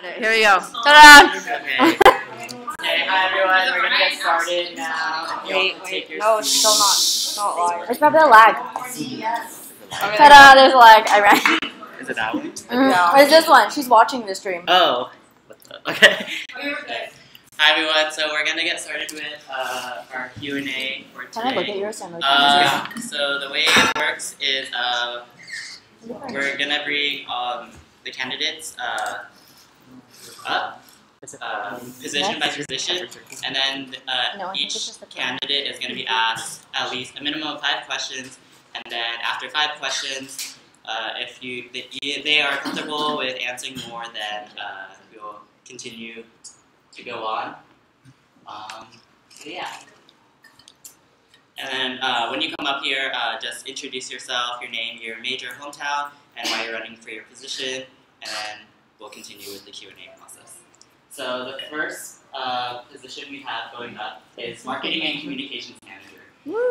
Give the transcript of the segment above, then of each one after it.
Here we go. Ta-da! Okay. Hey, hi everyone. We're gonna get started now. Wait. No, it's still not live. It's probably a lag. Ta-da! There's a lag. I ran. Is it that one? No. It's this one. She's watching the stream. Oh. Okay. Hi everyone. So we're gonna get started with our Q&A for today. Can I look at yours? Yeah. So the way it works is we're gonna bring the candidates up. Position by position, and then each candidate is going to be asked at least a minimum of 5 questions, and then after 5 questions, if they are comfortable with answering more, then we'll continue to go on. Yeah. And then when you come up here, just introduce yourself, your name, your major, hometown, and why you're running for your position, and then we'll continue with the Q&A process. So the first position we have going up is Marketing and Communications Manager.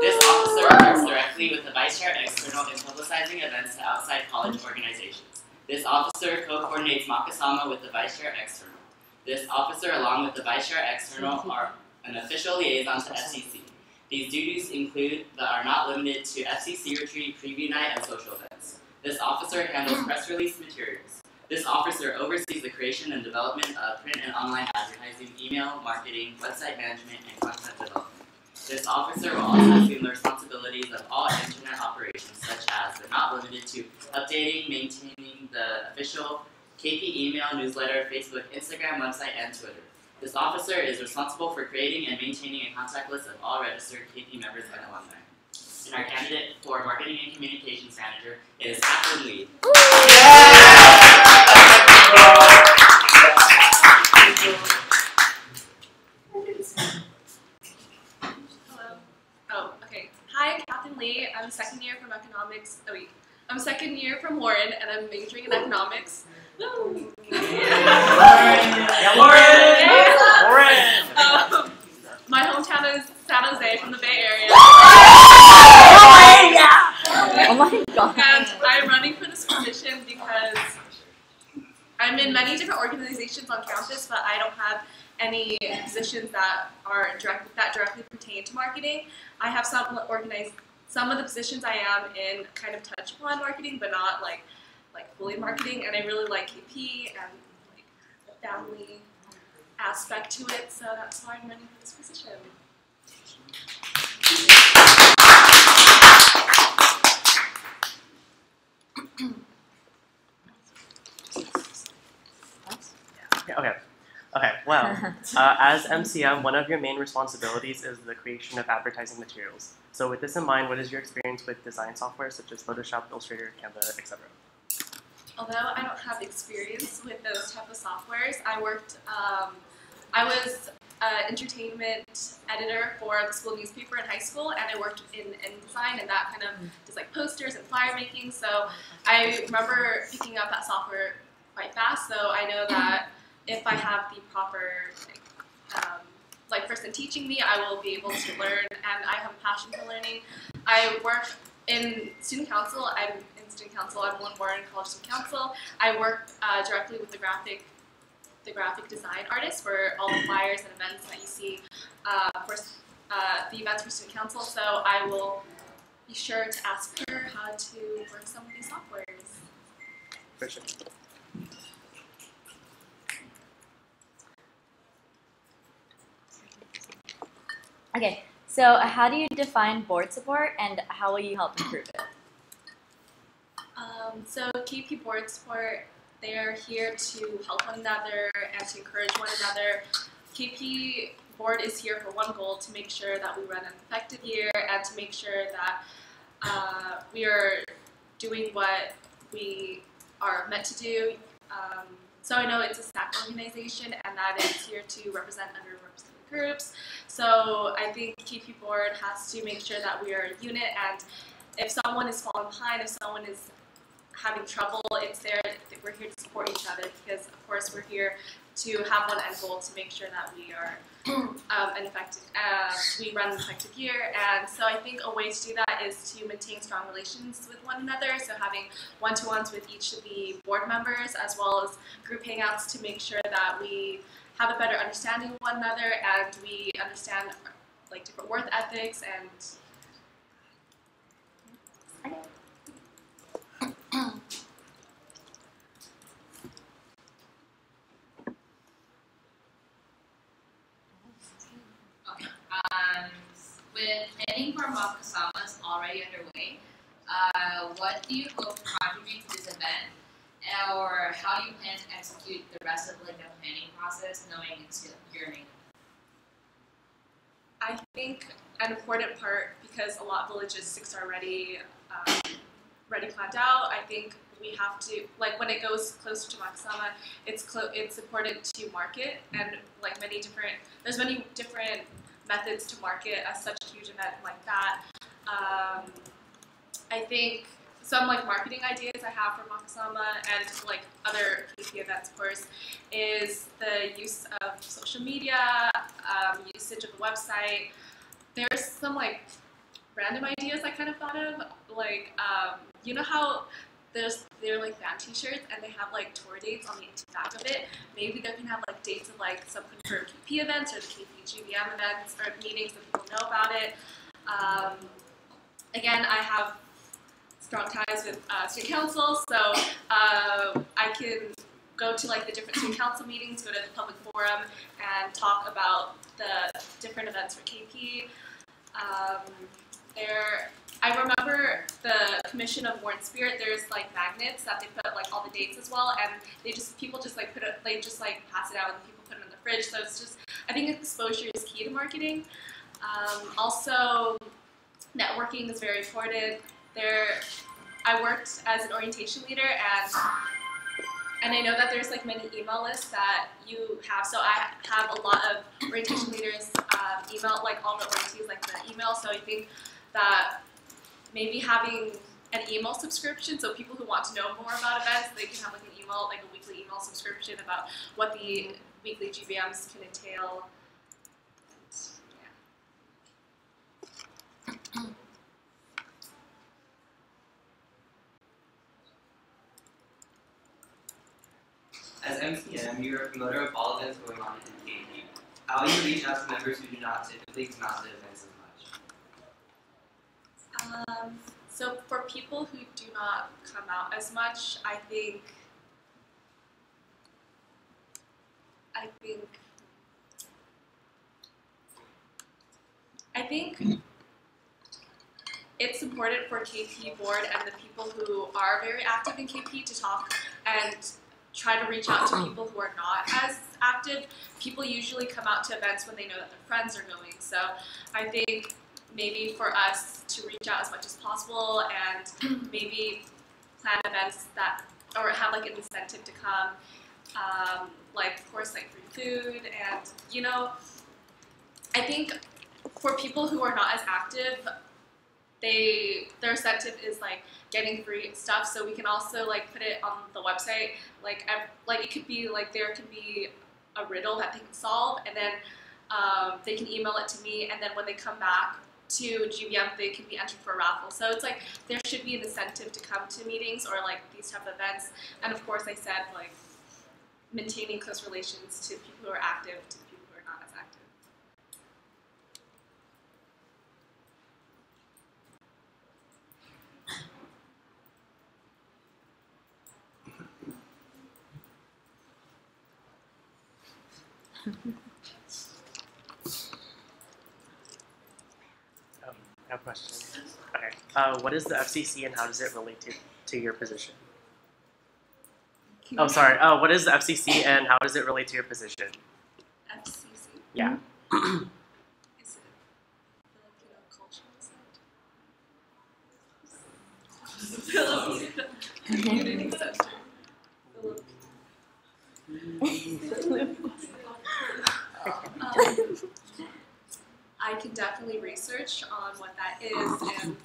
This officer works directly with the Vice Chair External in publicizing events to outside college organizations. This officer co-coordinates Makasama with the Vice Chair External. This officer, along with the Vice Chair External, are an official liaison to FCC. These duties include but are not limited to FCC retreat, preview night, and social events. This officer handles press release materials. This officer oversees the creation and development of print and online advertising, email, marketing, website management, and content development. This officer will also assume the responsibilities of all internet operations, such as, but not limited to, updating, maintaining the official KP email, newsletter, Facebook, Instagram, website, and Twitter. This officer is responsible for creating and maintaining a contact list of all registered KP members and alumni. And our candidate for Marketing and Communications Manager is Catherine Lee. Hello. Oh, okay. Hi, Catherine Lee. I'm second year from economics. Oh wait, I'm second year from Warren, and I'm majoring in economics. Warren! My hometown is San Jose from the Bay Area. Oh my god. And I'm running for this position because I'm in many different organizations on campus, but I don't have any positions that are directly pertain to marketing. I have some of the positions I am in kind of touch upon marketing, but not like fully marketing. And I really like KP and like the family aspect to it, so that's why I'm running for this position. Okay. Well, as MCM, one of your main responsibilities is the creation of advertising materials. So with this in mind, what is your experience with design software such as Photoshop, Illustrator, Canva, etc.? Although I don't have experience with those type of softwares, I was an entertainment editor for the school newspaper in high school, and I worked in design, and that kind of does like posters and flyer making. So I remember picking up that software quite fast. So I know that if I have the proper person teaching me, I will be able to learn, and I have a passion for learning. I work in student council. I'm in student council. I'm one Warren College Student Council. I work directly with the graphic design artist for all the flyers and events that you see for the events for student council. So I will be sure to ask her how to work some of these softwares. For sure. Okay, so how do you define board support, and how will you help improve it? So KP board support, they are here to help one another and to encourage one another. KP board is here for one goal: to make sure that we run an effective year and to make sure that we are doing what we are meant to do. So I know it's a staff organization, and that is here to represent underrepresented groups. So I think KP board has to make sure that we are a unit, and if someone is falling behind, if someone is having trouble, we're here to support each other, because of course we're here to have one end goal, to make sure that we are we run an effective year. And so I think a way to do that that is to maintain strong relations with one another, so having one-to-ones with each of the board members, as well as group hangouts to make sure that we have a better understanding of one another and we understand like different work ethics and Okay. With planning for mock Kasamas already underway, what do you hope to contribute to this event, or how do you plan to execute the rest of like the planning process, knowing it's your name? I think an important part, because a lot of the logistics are already planned out, I think we have to, like when it goes closer to Makasama, it's important to market, and like there's many different methods to market as such a huge event like that. I think some like marketing ideas I have for Makasama and like other KP events, of course, is the use of social media, usage of the website. There's some like random ideas I kind of thought of, like you know how they're like band t-shirts and they have like tour dates on the back of it. Maybe they can have like dates of like some confirmed KP events or the KP GBM events or meetings that people know about it. Again, I have strong ties with student council, so I can go to like the different student council meetings, go to the public forum, and talk about the different events for KP. I remember the Commission of War and Spirit. There's like magnets that they put like all the dates as well, and people just like pass it out and people put it in the fridge. So it's just, I think exposure is key to marketing. Also, networking is very important. I worked as an orientation leader, and I know that there's like many email lists that you have. So I have a lot of orientation leaders email, like all the orientees, like the email. So I think that maybe having an email subscription, so people who want to know more about events, they can have like an email, like a weekly email subscription about what the weekly GBMs can entail. As MCM, you're a promoter of all events going on in KP. How do you reach out to members who do not typically come out to events as much? So for people who do not come out as much, I think it's important for KP board and the people who are very active in KP to talk and try to reach out to people who are not as active. People usually come out to events when they know that their friends are going. So I think maybe for us to reach out as much as possible and maybe plan events that, or have like an incentive to come, like of course like free food, and you know, I think for people who are not as active, their incentive is like getting free stuff. So we can also like put it on the website, like it could be like there could be a riddle that they can solve, and then they can email it to me, and then when they come back to GBM, they can be entered for a raffle. So it's like there should be an incentive to come to meetings or like these type of events. And of course, I said like maintaining close relations to people who are active to the people who are not as active. I have a question. Okay. What is the FCC and how does it relate to your position? Oh, sorry. What is the FCC and how does it relate to your position? FCC? Yeah. Is it Filipino Cultural Center? Community Center. I can definitely research on what that is and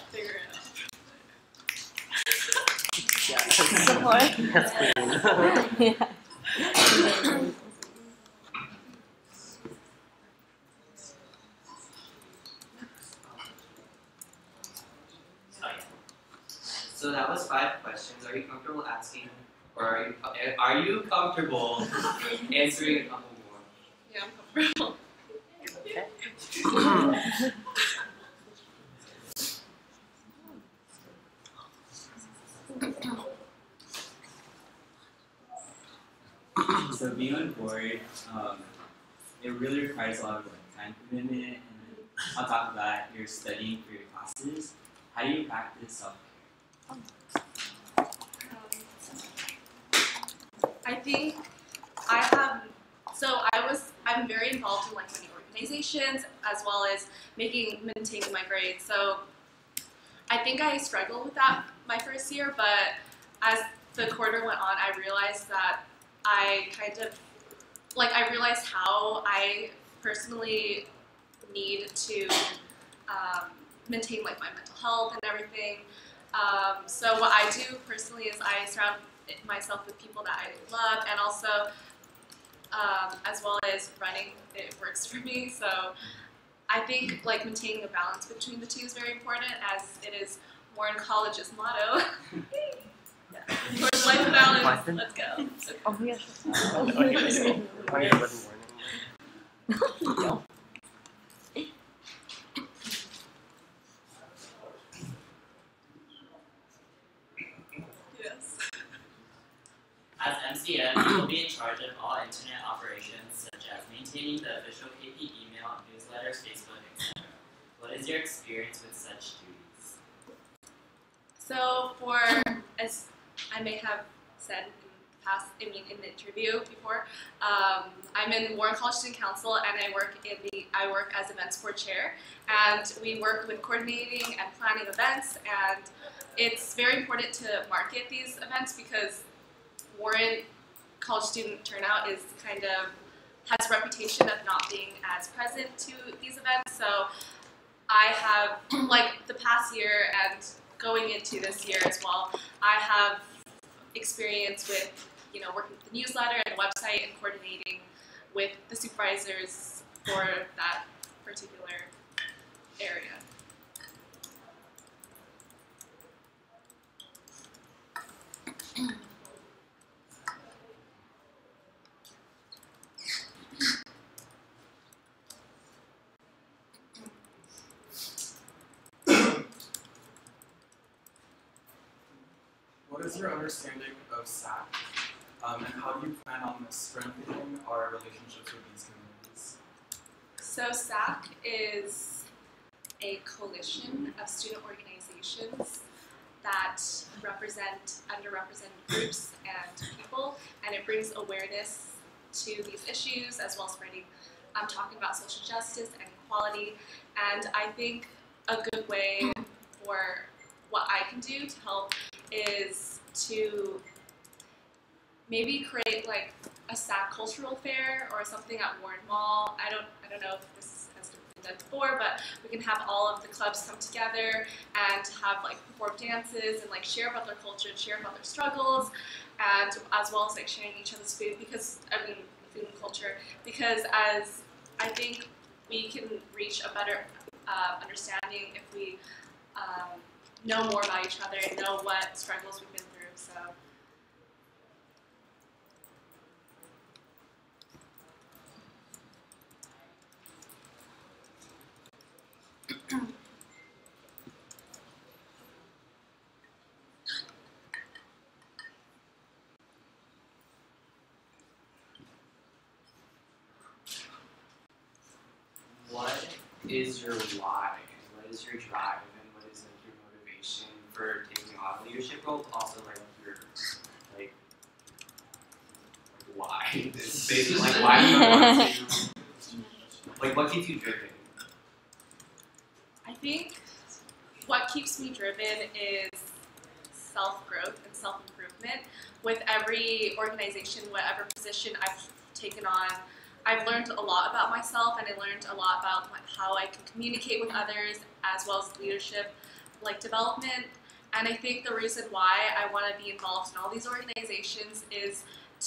figure it out. Support. Yeah. So that was 5 questions. Are you comfortable asking, or are you comfortable answering a couple more? Yeah, I'm comfortable. So being on board, it really requires a lot of time commitment, and then on top of that, you're studying for your classes. How do you practice self-care? I think I'm very involved in like many organizations as well as maintaining my grades. So I think I struggled with that my first year, but as the quarter went on, I realized that I realized how I personally need to maintain like my mental health and everything. So what I do personally is I surround myself with people that I love, and also as well as running, it works for me. So I think like maintaining a balance between the two is very important, as it is Warren College's motto. Towards life balance. Let's go. Oh yes. Yes. As MCM, you will be in charge of all internet operations, such as maintaining the official KP email, newsletters, Facebook, etc. What is your experience with such duties? So as I may have said in the interview before, I'm in Warren College Student Council, and I work as events board chair, and we work with coordinating and planning events, and it's very important to market these events because Warren College student turnout has a reputation of not being as present to these events. So I have, like the past year and going into this year as well, I have experience with, working with the newsletter and the website and coordinating with the supervisors for that particular area. What is your understanding of SAC, and how do you plan on strengthening our relationships with these communities? So SAC is a coalition of student organizations that represent underrepresented groups and people, and it brings awareness to these issues as well as talking about social justice and equality. And I think a good way for what I can do to help is to maybe create like a SAC cultural fair or something at Warren Mall. I don't know if this has been done before, but we can have all of the clubs come together and have like perform dances and like share about their culture and share about their struggles, and as well as like sharing each other's food, because food and culture, because as I think we can reach a better understanding if we know more about each other and know what struggles we've been through. So. What is your why? What is your drive? And what is like your motivation for taking on a leadership role? But also like your why? It's basically like why do you want to what keeps you driven? I think what keeps me driven is self-growth and self-improvement. With every organization, whatever position I've taken on, I've learned a lot about myself, and I learned a lot about how I can communicate with others, as well as leadership development. And I think the reason why I want to be involved in all these organizations is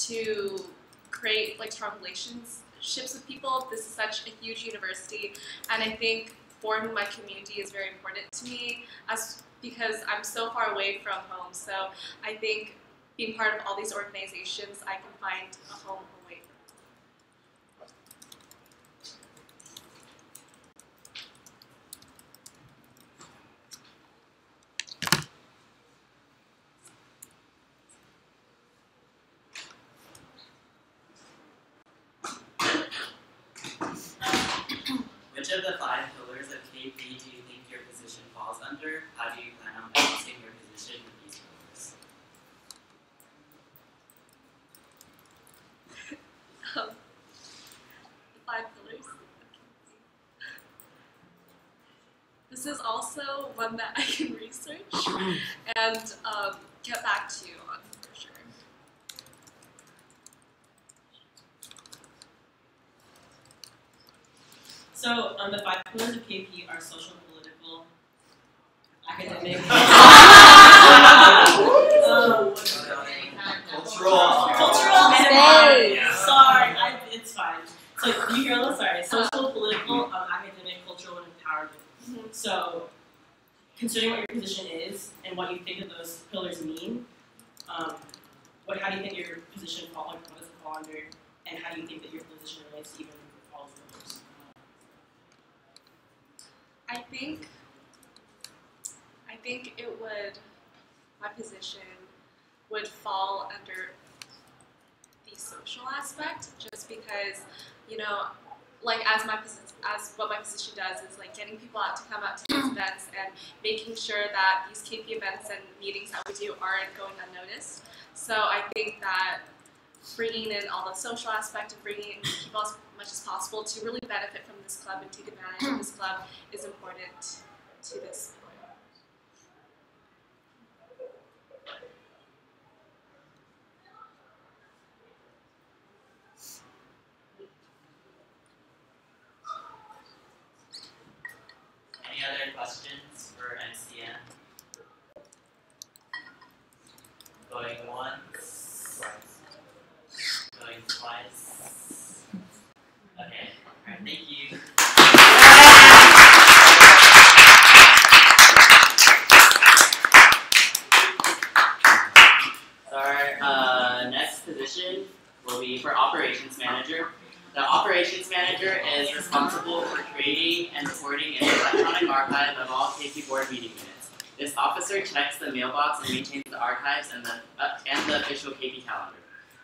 to create strong relationships with people. This is such a huge university, and I think forming my community is very important to me, as because I'm so far away from home. So I think being part of all these organizations, I can find a home away from home. Which of the 5 pillars of KP do you think your position falls under? How do you plan on balancing your position with these pillars? The 5 pillars. This is also one that I can research and get back to you on for sure. So, the 5 pillars of KP are social, political, academic, cultural, and sorry, it's fine. So you hear those? Sorry, social, political, academic, cultural, and empowerment. So, considering what your position is and what you think that those pillars mean, how do you think your position falls? Like, what does it fall under? And how do you think that your position relates to even all of those? I think it would, my position would fall under the social aspect, just because, you know, like as what my position does is like getting people out to come out to these events and making sure that these KP events and meetings that we do aren't going unnoticed. So I think that bringing in all the social aspect and bringing in people as much as possible to really benefit from this club and take advantage of this club is important to this point. Any other questions for MCM? Going once. Going twice. Okay. Alright, thank you. Our next position will be for operations manager. The operations manager is responsible for creating and reporting an electronic archive of all KP board meeting minutes. This officer checks the mailbox and maintains the archives and the official KP calendar.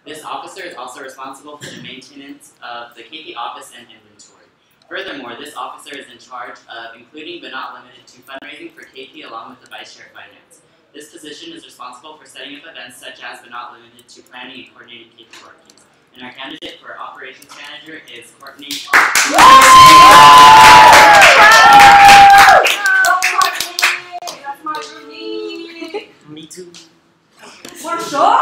This officer is also responsible for the maintenance of the KP office and inventory. Furthermore, this officer is in charge of including but not limited to fundraising for KP along with the vice chair finance. This position is responsible for setting up events such as but not limited to planning and coordinating KP board meetings. And our candidate for operations manager is Courtney. That's my roomie. Me too. For sure?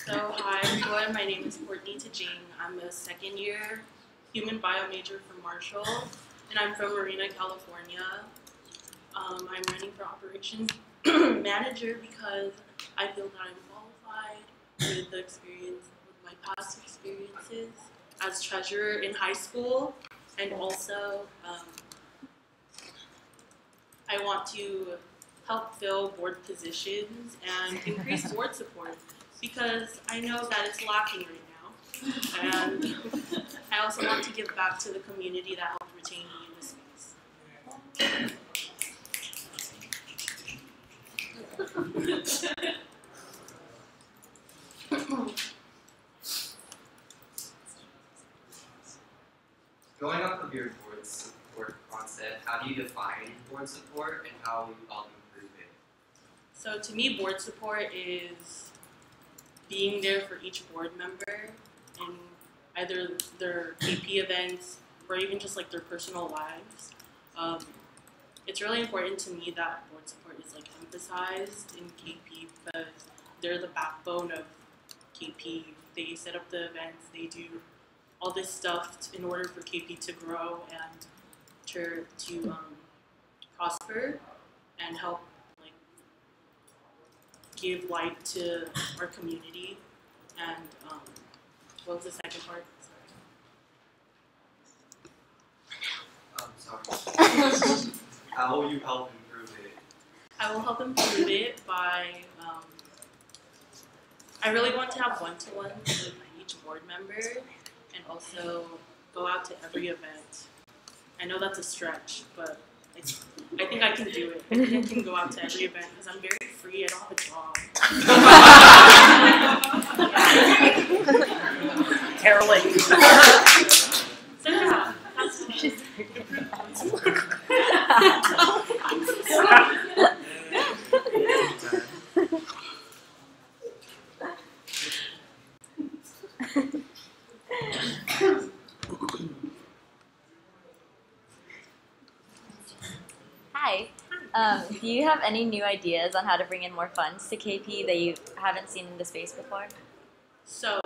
So, hi everyone, my name is Courtney Tajing. I'm a second year human bio major from Marshall, and I'm from Marina, California. I'm running for operations manager because I feel that I'm qualified with the experience, with my past experiences as treasurer in high school, and also I want to help fill board positions and increase board support because I know that it's lacking right now. And I also want to give back to the community that helped retain me in this space. Going off of your board support concept, how do you define board support and how will you all improve it? So to me, board support is being there for each board member in either their KP events or even just like their personal lives. It's really important to me that board support is like emphasized in KP because they're the backbone of KP. They set up the events, they do all this stuff in order for KP to grow and to prosper and help like give light to our community. And what was the second part? Sorry. How will you help improve it? I will help improve it by, I really want to have one-to-ones with each board member and also go out to every event. I know that's a stretch, but I think I can do it. I think I can go out to every event because I'm very free. I don't have a job. Caroling. So yeah, that's Hi. Do you have any new ideas on how to bring in more funds to KP that you haven't seen in the space before? So,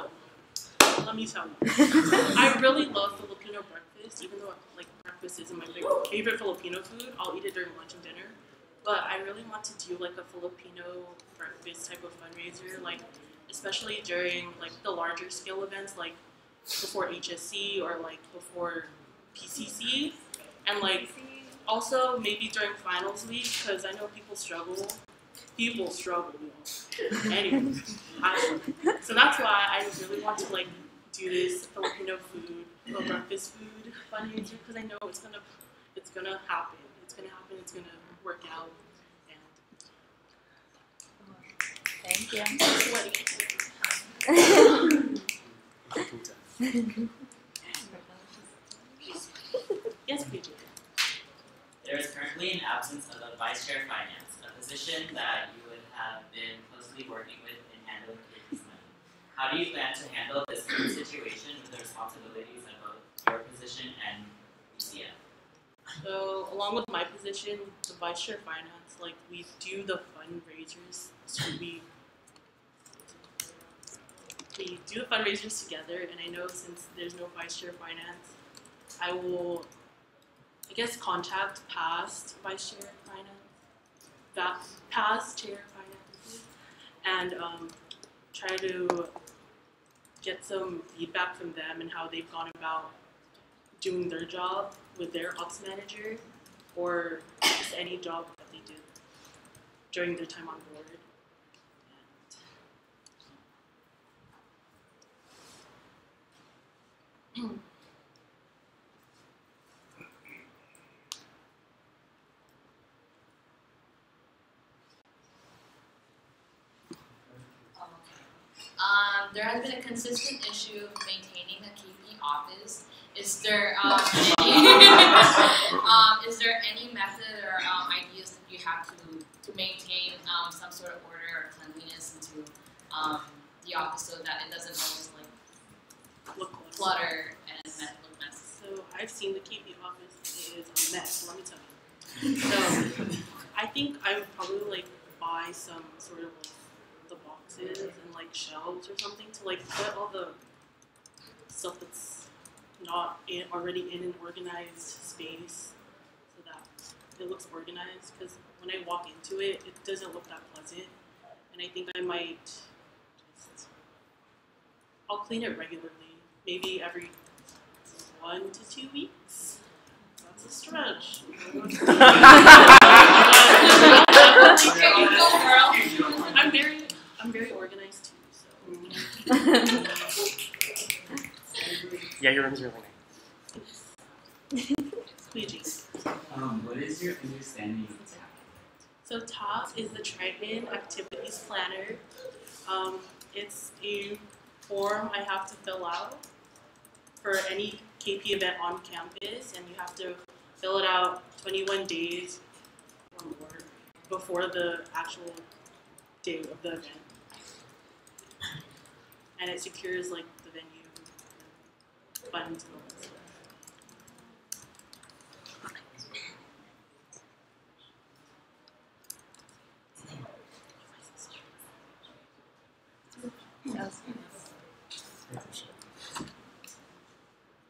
let me tell you. I really love Filipino breakfast, even though like breakfast isn't my favorite Filipino food. I'll eat it during lunch and dinner. But I really want to do like a Filipino breakfast type of fundraiser, like especially during like the larger scale events, like before HSC or like before PCC, and like also maybe during finals week because I know people struggle. People struggle, y'all. Anyway, so that's why I really want to like do this Filipino food or breakfast food fundraiser because I know it's gonna happen. It's gonna happen. It's gonna work out. And Thank you. I'm so sweaty. Yes, PJ. There is currently an absence of a Vice Chair of Finance, a position that you would have been closely working with in handling KP's money. How do you plan to handle this current situation with the responsibilities of both your position and UCF? So, along with my position, the Vice Chair of Finance, like we do the fundraisers. So we do the fundraisers together, and I know since there's no Vice Chair of Finance, I will, I guess, contact past Vice Chair of Finance, past Chair of Finance, and try to get some feedback from them and how they've gone about doing their job with their ops manager or just any job that they did during their time on board. There has been a consistent issue of maintaining the KP office. Is there is there any method or ideas that you have to maintain some sort of order or cleanliness into the office so that it doesn't always like Look clutter and look messy? So I've seen the KP office is a mess, let me tell you. So I think I would probably like buy some sort of like the boxes and like shelves or something to like put all the stuff that's not already in an organized space so that it looks organized, because when I walk into it, it doesn't look that pleasant, and I think I might just, I'll clean it regularly, maybe every 1 to 2 weeks. That's a stretch. I'm very organized too, so. Yeah, your room's really nice. Squeegee. What is your understanding of TAP? So TAP is the Triton Activities Planner. It's a form I have to fill out for any KP event on campus, and you have to fill it out 21 days or more before the actual day of the event. And it secures like the venue, funds, and all that stuff.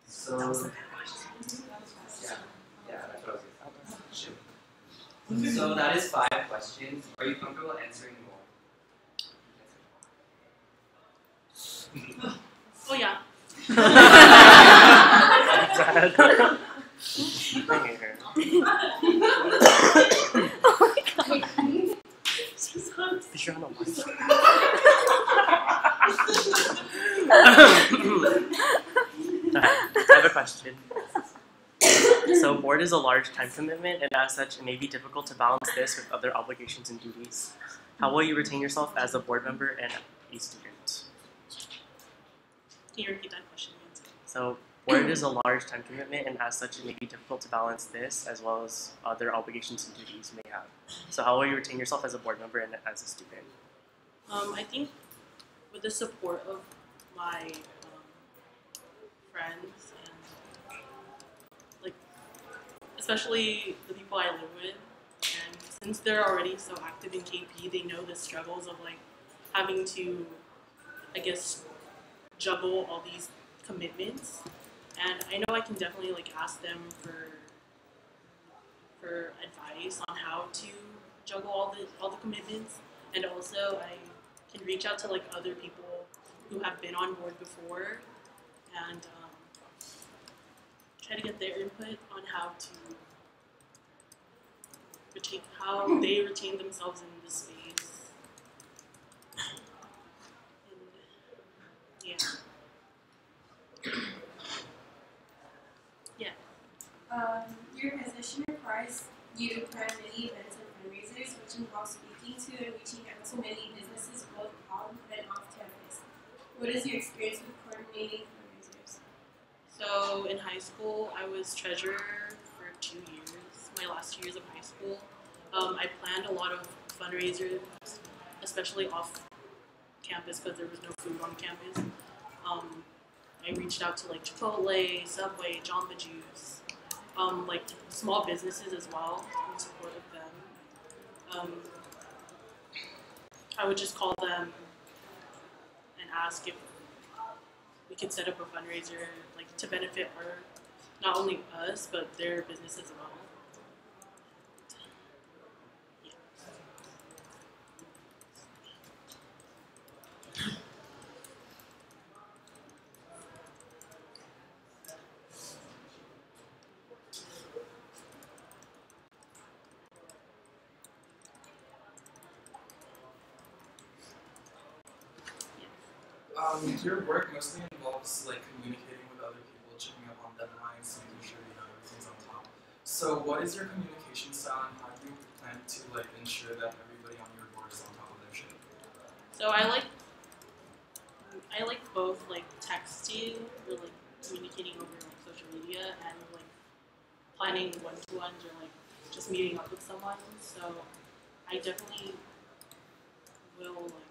So, yeah, that's what I was going to say. So that is 5 questions. Are you comfortable answering more? Oh yeah. you're on a mic. I have a question. So board is a large time commitment, and as such, it may be difficult to balance this with other obligations and duties. How will you retain yourself as a board member and a student? Can you repeat that question again? So board is a large time commitment, and as such, it may be difficult to balance this as well as other obligations and duties you may have. So how will you retain yourself as a board member and as a student? I think with the support of my friends and like especially the people I live with, and since they're already so active in KP, they know the struggles of like having to, I guess, juggle all these commitments, and I know I can definitely like ask them for advice on how to juggle all the commitments, and also I can reach out to like other people who have been on board before and try to get their input on how they retain themselves in this space. And, yeah. Your position requires you to plan many events and fundraisers, which involves speaking to and reaching out to many businesses both on and off campus. What is your experience with coordinating fundraisers? So in high school, I was treasurer for 2 years, my last 2 years of high school. I planned a lot of fundraisers, especially off campus because there was no food on campus. I reached out to like Chipotle, Subway, Jamba Juice, like small businesses as well in support of them. I would just call them and ask if we could set up a fundraiser like to benefit not only us but their business as well. Your work mostly involves like communicating with other people, checking up on deadlines, making sure everything's on top. So, what is your communication style, and how do you plan to like ensure that everybody on your board is on top of their shit? So I like both like texting or like communicating over like social media and like planning one-to-ones or like just meeting up with someone. So I definitely will like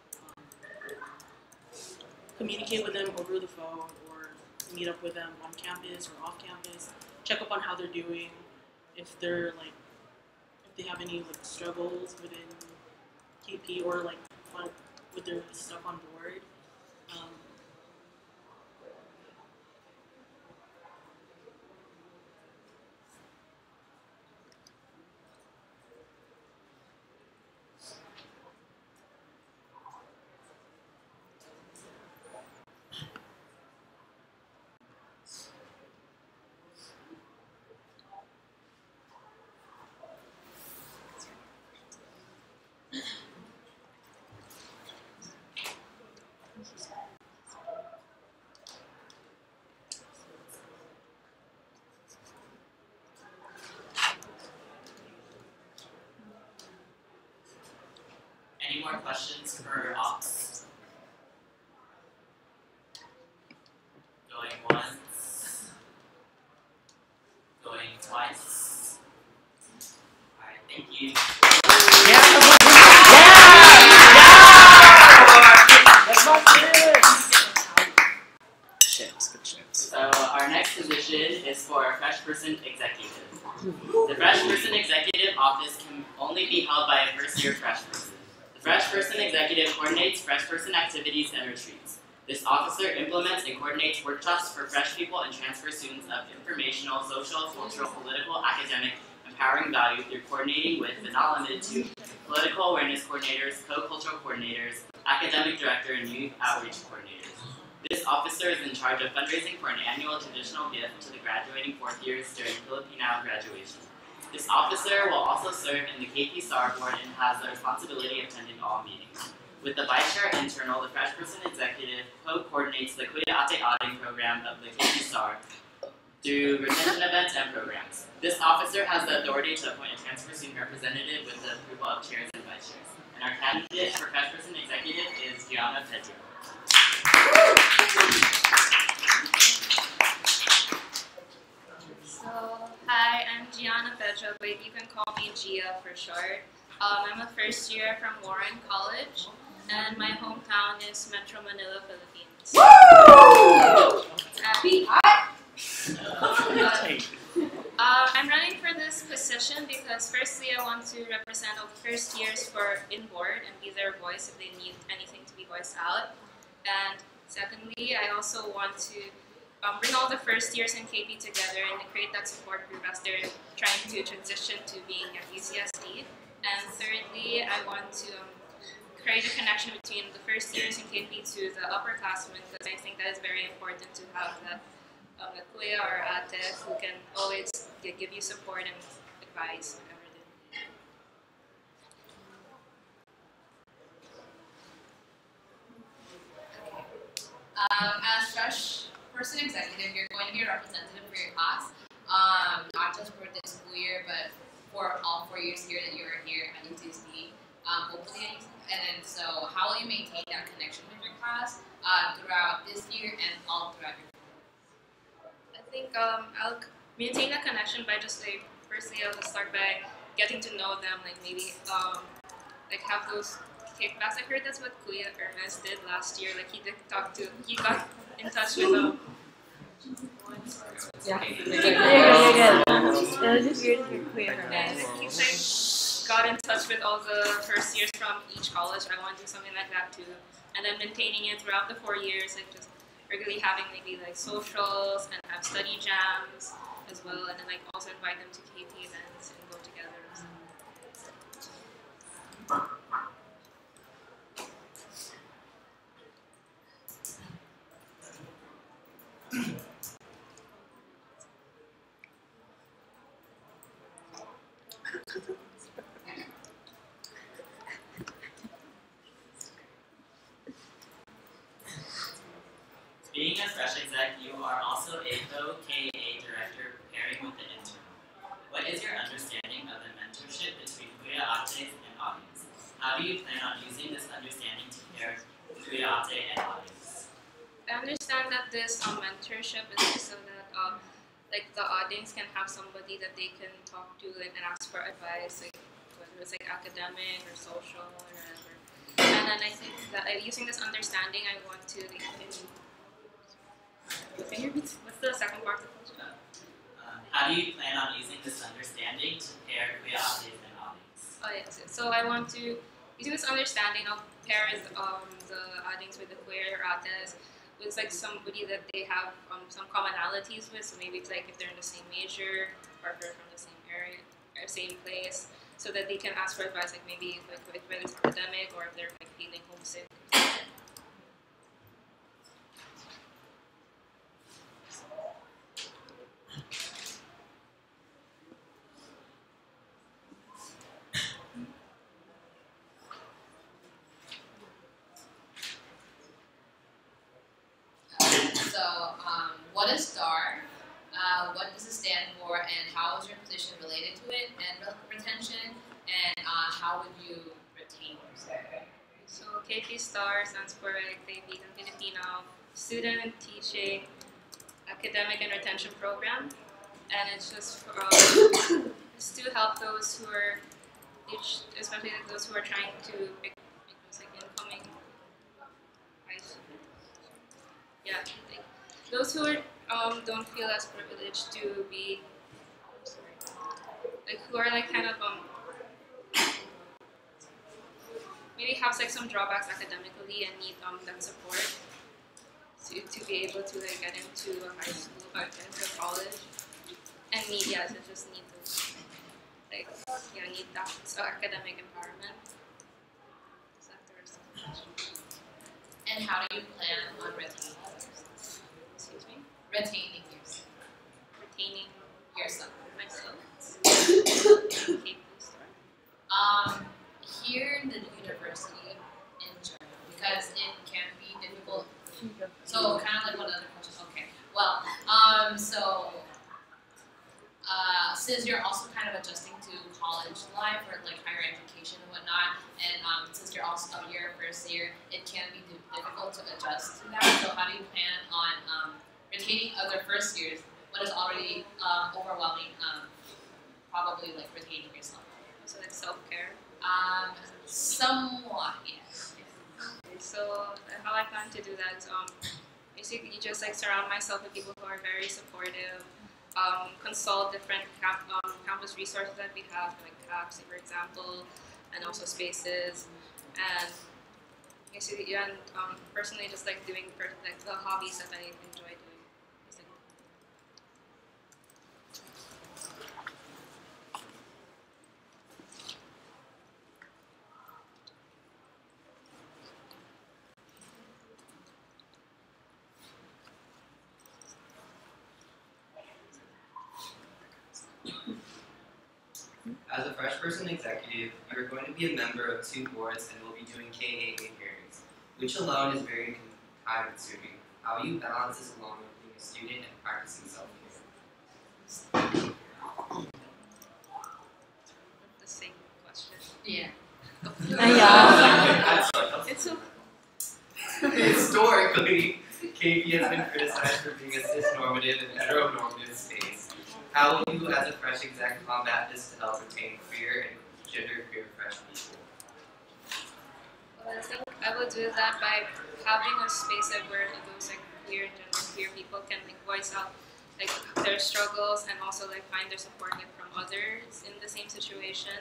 communicate with them over the phone or meet up with them on campus or off campus, check up on how they're doing, if they're like, if they have any like struggles within KP or like with their stuff on board. Any more questions for Ox? Going once. Going twice. Alright, thank you. So our next position is for a fresh person executive. The fresh person executive office can only be held by a first year fresh person. The fresh person executive coordinates fresh person activities and retreats. This officer implements and coordinates workshops for fresh people and transfer students of informational, social, cultural, political, academic, empowering value through coordinating with, but not limited to, political awareness coordinators, co-cultural coordinators, academic director, and youth outreach coordinators. This officer is in charge of fundraising for an annual traditional gift to the graduating fourth years during Filipino graduation. This officer will also serve in the KP STAR board and has the responsibility of attending all meetings. With the Vice Chair Internal, the Fresh Person Executive co-coordinates the Kuya Ate auditing program of the KP STAR through retention events and programs. This officer has the authority to appoint a transfer student representative with the approval of chairs and vice chairs. And our candidate for Fresh Person Executive is Gianna Pedro. So, hi, I'm Gianna Pedro, but you can call me Gia for short. I'm a first year from Warren College, and my hometown is Metro Manila, Philippines. Happy? I'm running for this position because firstly I want to represent all the first years for in-board and be their voice if they need anything to be voiced out. And secondly, I also want to bring all the first years in KP together and create that support group as they're trying to transition to being at UCSD. And thirdly, I want to create a connection between the first years in KP to the upperclassmen because I think that is very important to have that the kuya or ate who can always give you support and advice whenever they need. As Fresh Person Executive, you're going to be a representative for your class, not just for this school year, but for all 4 years here that you're here at UCSD. Hopefully, and then so how will you maintain that connection with your class throughout this year and all throughout your I think I'll maintain that connection by just firstly I'll start by getting to know them, like maybe like have those kickbacks. I heard that's what Kuya Ernest did last year. Like he got in touch with Yeah. You're good. It was just weird to hear Kuya Ernest. He got in touch with all the first years from each college. I want to do something like that too, and then maintaining it throughout the 4 years, like just regularly having maybe like socials and have study jams as well, and then like also invite them to KP events and go together. Being a Fresh Exec, you are also a co-KA director preparing with the internal. What is your understanding of the mentorship between Kuya Ate and audience? How do you plan on using this understanding to pair Kuya Ate and audience? I understand that this mentorship is just so that like the audience can have somebody that they can talk to and ask for advice, like whether it's like academic or social or whatever. And then I think that using this understanding, I want to what's the second part of the question? How do you plan on using this understanding to pair Kuya Ate and audience? Oh yes. So I want to using this understanding, I'll pair the audience with the queer Ates with like somebody that they have some commonalities with. So maybe it's like if they're in the same major or if they're from the same area or same place, so that they can ask for advice, like maybe like whether it's academic or if they're like feeling homesick. What is STAR? What does it stand for, and how is your position related to it, and retention, and how would you retain yourself? So KP STAR stands for Kaibigan Filipino Student Teaching Academic and Retention Program, and it's just for, it's to help those who are, especially like those who are trying to make those like incoming, yeah, like those who are, don't feel as privileged to be, like who are like kind of maybe have like some drawbacks academically and need that support to be able to like get into a high school or into college, and need to just need to like need that academic empowerment. So that's the rest of the question. And how do you plan on retaining yourself? Excuse me? Retaining yourself. Retaining yourself. Myself. since you're also kind of adjusting to college life or like higher education and whatnot, and since you're also your first year, it can be difficult to adjust to that. So how do you plan on retaining other first years when it's already overwhelming, probably like retaining yourself? So like self-care. Somewhat, yes. Okay, so how I plan to do that is basically just like surround myself with people who are very supportive. Consult different campus resources that we have, like CAPS, for example, and also spaces, and basically, and personally, just like doing like the hobbies that I enjoy doing. As a fresh person executive, you are going to be a member of 2 boards and will be doing KAA hearings, which alone is very time consuming. How you balance this along with being a student and practicing self-care? The same question. Yeah. It's so Historically, KP has been criticized for being a cisnormative and heteronormative space. How will you, as a fresh exec, combat this to help retain queer and gender-queer fresh people? Well, I think I will do that by having a space like where those like queer and genderqueer people can like voice out like their struggles and also like find their support like from others in the same situation,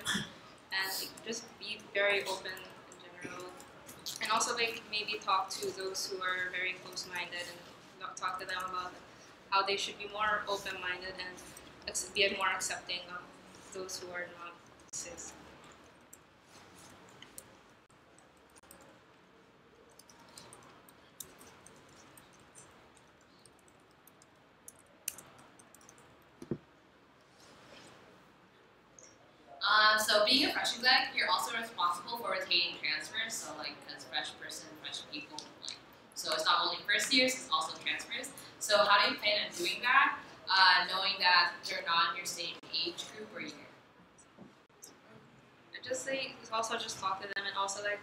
and like, just be very open in general, and also like maybe talk to those who are very close-minded and talk to them about how they should be more open-minded and be more accepting of those who are not cis. So being a fresh exec, you're also responsible for retaining transfers. So like as fresh person, fresh people, like so it's not only first years, it's also transfers. So how do you plan on doing that, knowing that they're not in your same age group or year? Just like also just talk to them and also like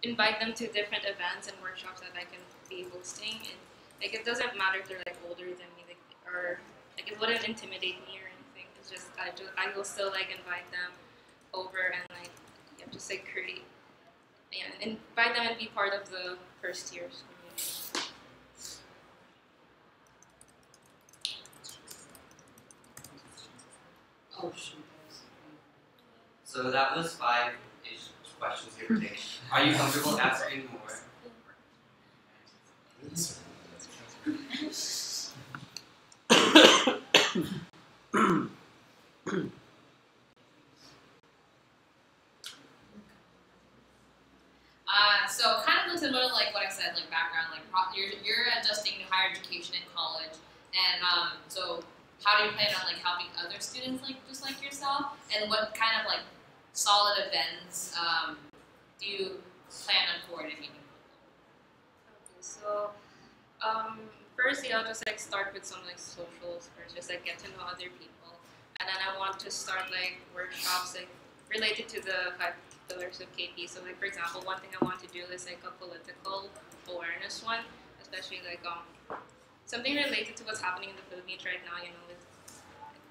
invite them to different events and workshops that I can be hosting. And like it doesn't matter if they're like older than me, like, or like it wouldn't intimidate me or anything. It's just I will still like invite them over and like just like create and invite them and be part of the first year's community. Oh shoot. So that was 5-ish questions give or take. Are you comfortable answering more? So kind of similar to like what I said, like background, like you're adjusting to higher education in college, and so how do you plan on like helping other students like just like yourself, and what kind of like solid events do you plan on coordinating? Okay, so firstly I'll just like start with some like socials first, just like get to know other people, and then I want to start like workshops like related to the 5 pillars of KP. So like for example, one thing I want to do is like a political awareness one, especially like something related to what's happening in the Philippines right now, you know, with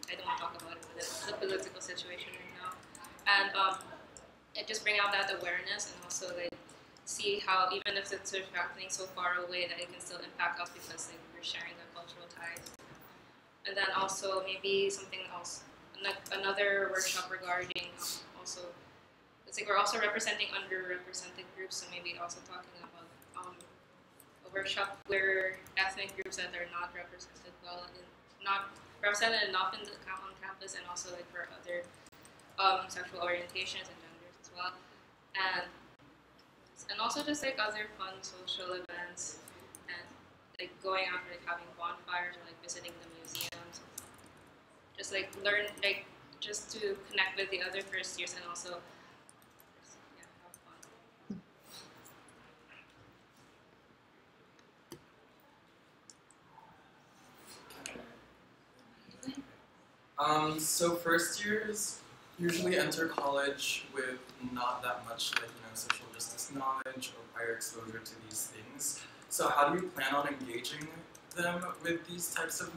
I don't want to talk about it, but it's the political situation right now. And it just bring out that awareness and also like see how even if it's sort of happening so far away that it can still impact us because like we're sharing the cultural ties. And then also maybe something else, another workshop regarding also, it's like we're also representing underrepresented groups, so maybe also talking about a workshop where ethnic groups that are not represented well and not represented enough on campus, and also like for other sexual orientations and genders as well, and also just like other fun social events and like going out like having bonfires or like visiting the museums, just like learn like just to connect with the other first years and also yeah, have fun. So first years usually enter college with not that much social justice knowledge or prior exposure to these things. So how do you plan on engaging them with these types of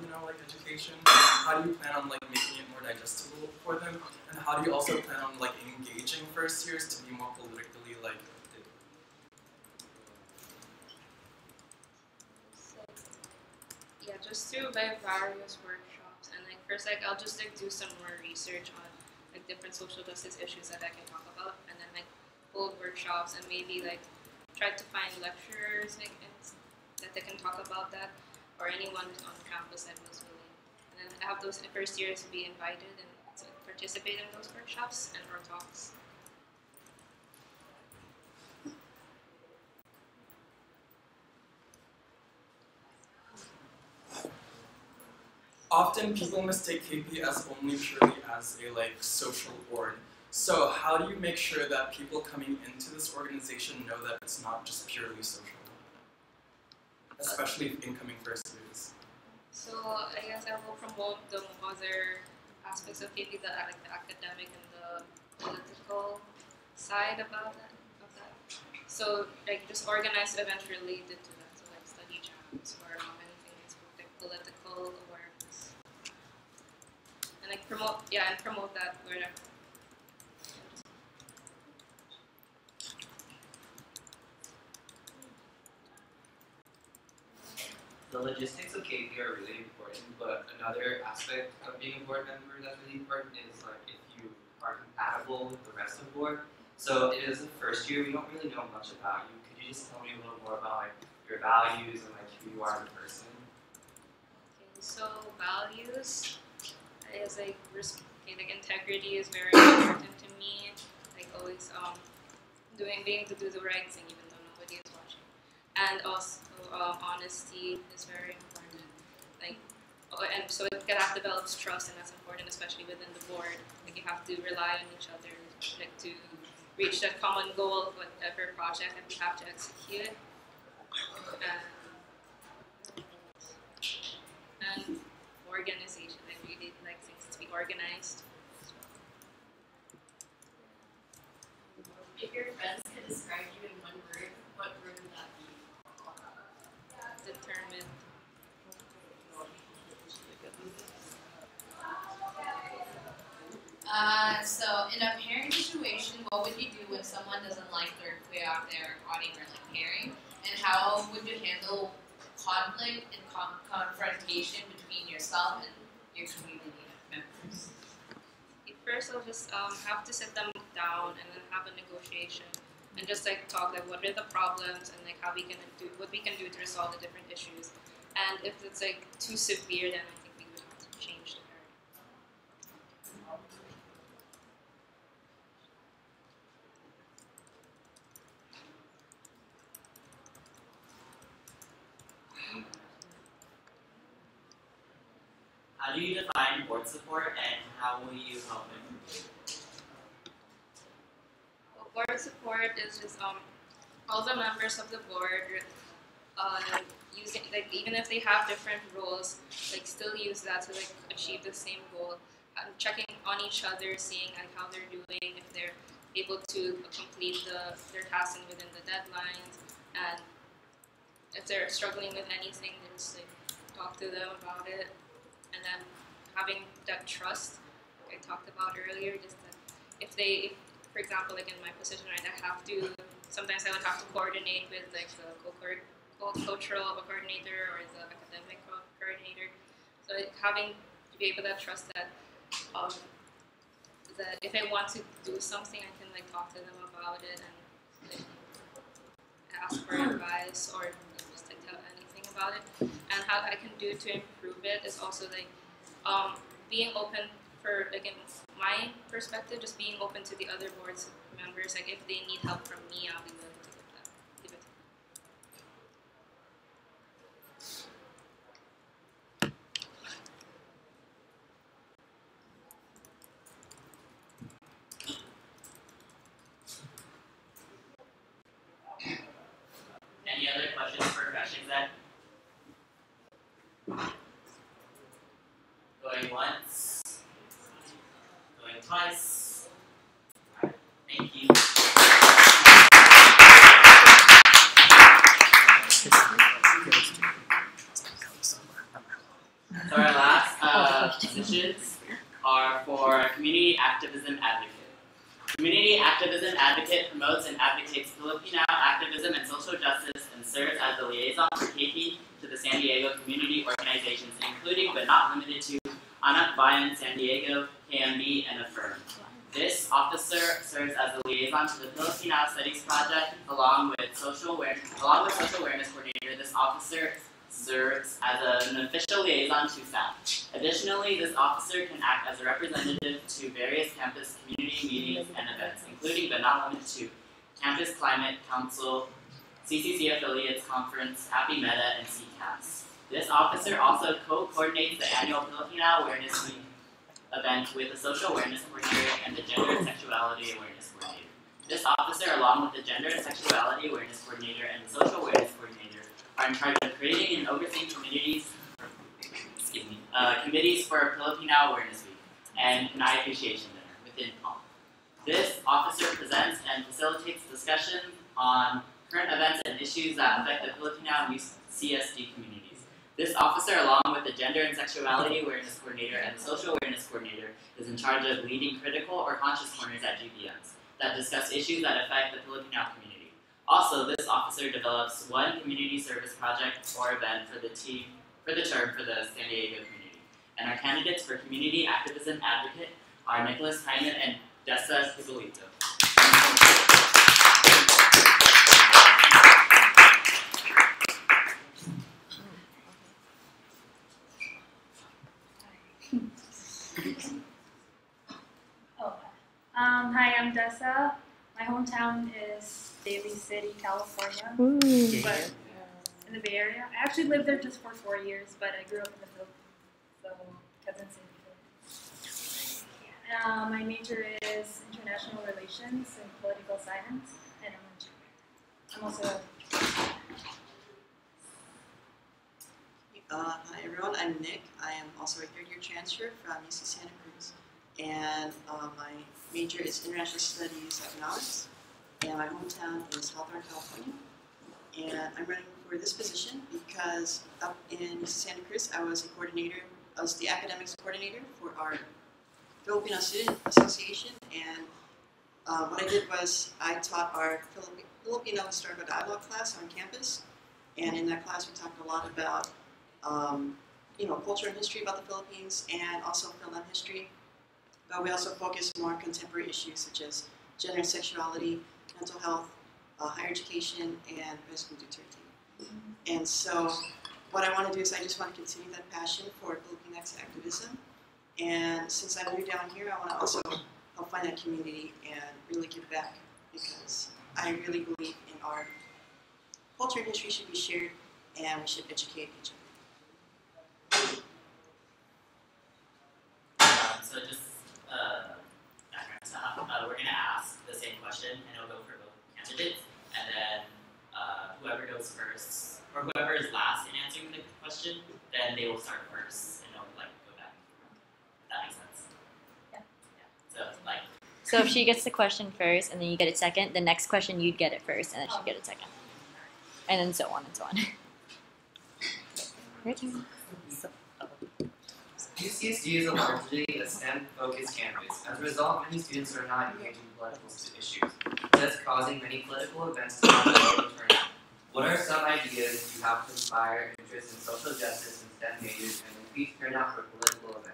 education? How do you plan on making it more digestible for them? And how do you also plan on engaging first years to be more politically active? So, yeah, just through various workshops and first I'll just do some more research on different social justice issues that I can talk about, and then hold workshops and maybe try to find lecturers that they can talk about that, or anyone on campus that was willing. And then have those first years be invited and to participate in those workshops and or talks. Often people mistake KP as only purely as a social org. So how do you make sure that people coming into this organization know that it's not just purely social? Especially incoming first years. So I guess I will promote the other aspects of KP, the academic and the political side about that. So just organize events related to that, so study jams or anything that's political awareness, and promote that wherever. The logistics of KP are really important, but another aspect of being a board member that's really important is if you are compatible with the rest of the board. So it is the first year, we don't really know much about you. Could you just tell me a little more about your values and who you are as a person? Okay, so values is integrity is very important to me. Always being able to do the right thing even though nobody is watching. And also honesty is very important. And so it develops trust, and that's important, especially within the board. You have to rely on each other, to reach that common goal of whatever project that we have to execute. And organization. I really like things to be organized. If your friends could describe you in one word, what word would that be? Determined. So in a pairing situation, what would you do when someone doesn't like their recording or pairing? And how would you handle conflict and confrontation between yourself and your community members? First, I'll just have to sit them down and then have a negotiation and just talk what are the problems and how we can do what we can do to resolve the different issues. And if it's too severe, then I think we would have to change the paradigm. How do you define board support, and how will you help improve it? Well, board support is just all the members of the board using even if they have different roles, still use that to achieve the same goal. Checking on each other, seeing how they're doing, if they're able to complete their tasks within the deadlines, and if they're struggling with anything, then just talk to them about it. And then having that trust, I talked about earlier, just that if for example, in my position, right, sometimes I would have to coordinate with the cultural coordinator or the academic coordinator. So having to be able to trust that if I want to do something, I can talk to them about it and ask for advice or just tell anything about it. And how I can do to improve it is also being open for in my perspective, just being open to the other board's members. If they need help from me, I'll be willing to give it to them. Any other questions for Crash Exec? Going once, Clapping twice. Alright, thank you. So our last positions are for community activism advocate. Community activism advocate promotes and advocates Filipino activism and social justice and serves as the liaison for KP to the San Diego community organizations, including but not limited to Anak Bayan San Diego, KMB, and Affirm. This officer serves as the liaison to the Filipino Studies Project along with social awareness coordinator. This officer serves as an official liaison to staff. Additionally, this officer can act as a representative to various campus community meetings and events, including but not limited to Campus Climate Council, CCC Affiliates Conference, Happy Meta, and CCAS. This officer also co-coordinates the annual Filipino Awareness Week event with the Social Awareness Coordinator and the Gender and Sexuality Awareness Coordinator. This officer, along with the Gender and Sexuality Awareness Coordinator and the Social Awareness Coordinator, are in charge of creating and overseeing committees for Filipino Awareness Week and Pinay Appreciation Dinner within PALM. This officer presents and facilitates discussion on current events and issues that affect the Filipino and UCSD communities. This officer, along with the Gender and Sexuality Awareness Coordinator and the Social Awareness Coordinator, is in charge of leading critical or conscious corners at GPMs that discuss issues that affect the Filipino community. Also, this officer develops one community service project or event for the term for the San Diego community. And our candidates for Community Activism Advocate are Nicholas Hyman and Dessa Hippolito. Hi, I'm Dessa. My hometown is Daly City, California, but in the Bay Area. I actually lived there just for 4 years, but I grew up in the Philippines, so Quezon City. My major is international relations and political science, and I'm also a Hi everyone, I'm Nick. I am also a third-year transfer from UC Santa Cruz, and my major is International Studies Economics, and my hometown is Hawthorne, California. And I'm running for this position because up in UC Santa Cruz, I was the academics coordinator for our Filipino Student Association, and what I did was I taught our Filipino Historical Dialogue class on campus, and in that class we talked a lot about culture and history about the Philippines, and also film history. But we also focus more on contemporary issues such as gender and sexuality, mental health, higher education, and President Duterte. And so what I want to do is I just want to continue that passion for Filipinx activism. And since I moved down here, I want to also help find that community and really give back, because I really believe in our culture and history should be shared, and we should educate each other. So just background stuff. We're going to ask the same question, and it'll go for both candidates, and then whoever goes first, or whoever is last in answering the question, then they will start first, and it'll go back and forth. If that makes sense. Yeah. So if she gets the question first, and then you get it second, the next question you'd get it first, and then she'd get it second, and then so on and so on. UCSD is largely a STEM-focused campus. As a result, many students are not engaged in political issues, thus causing many political events to have a low turnout. What are some ideas you have to inspire interest in social justice and STEM majors and increase turnout for political events?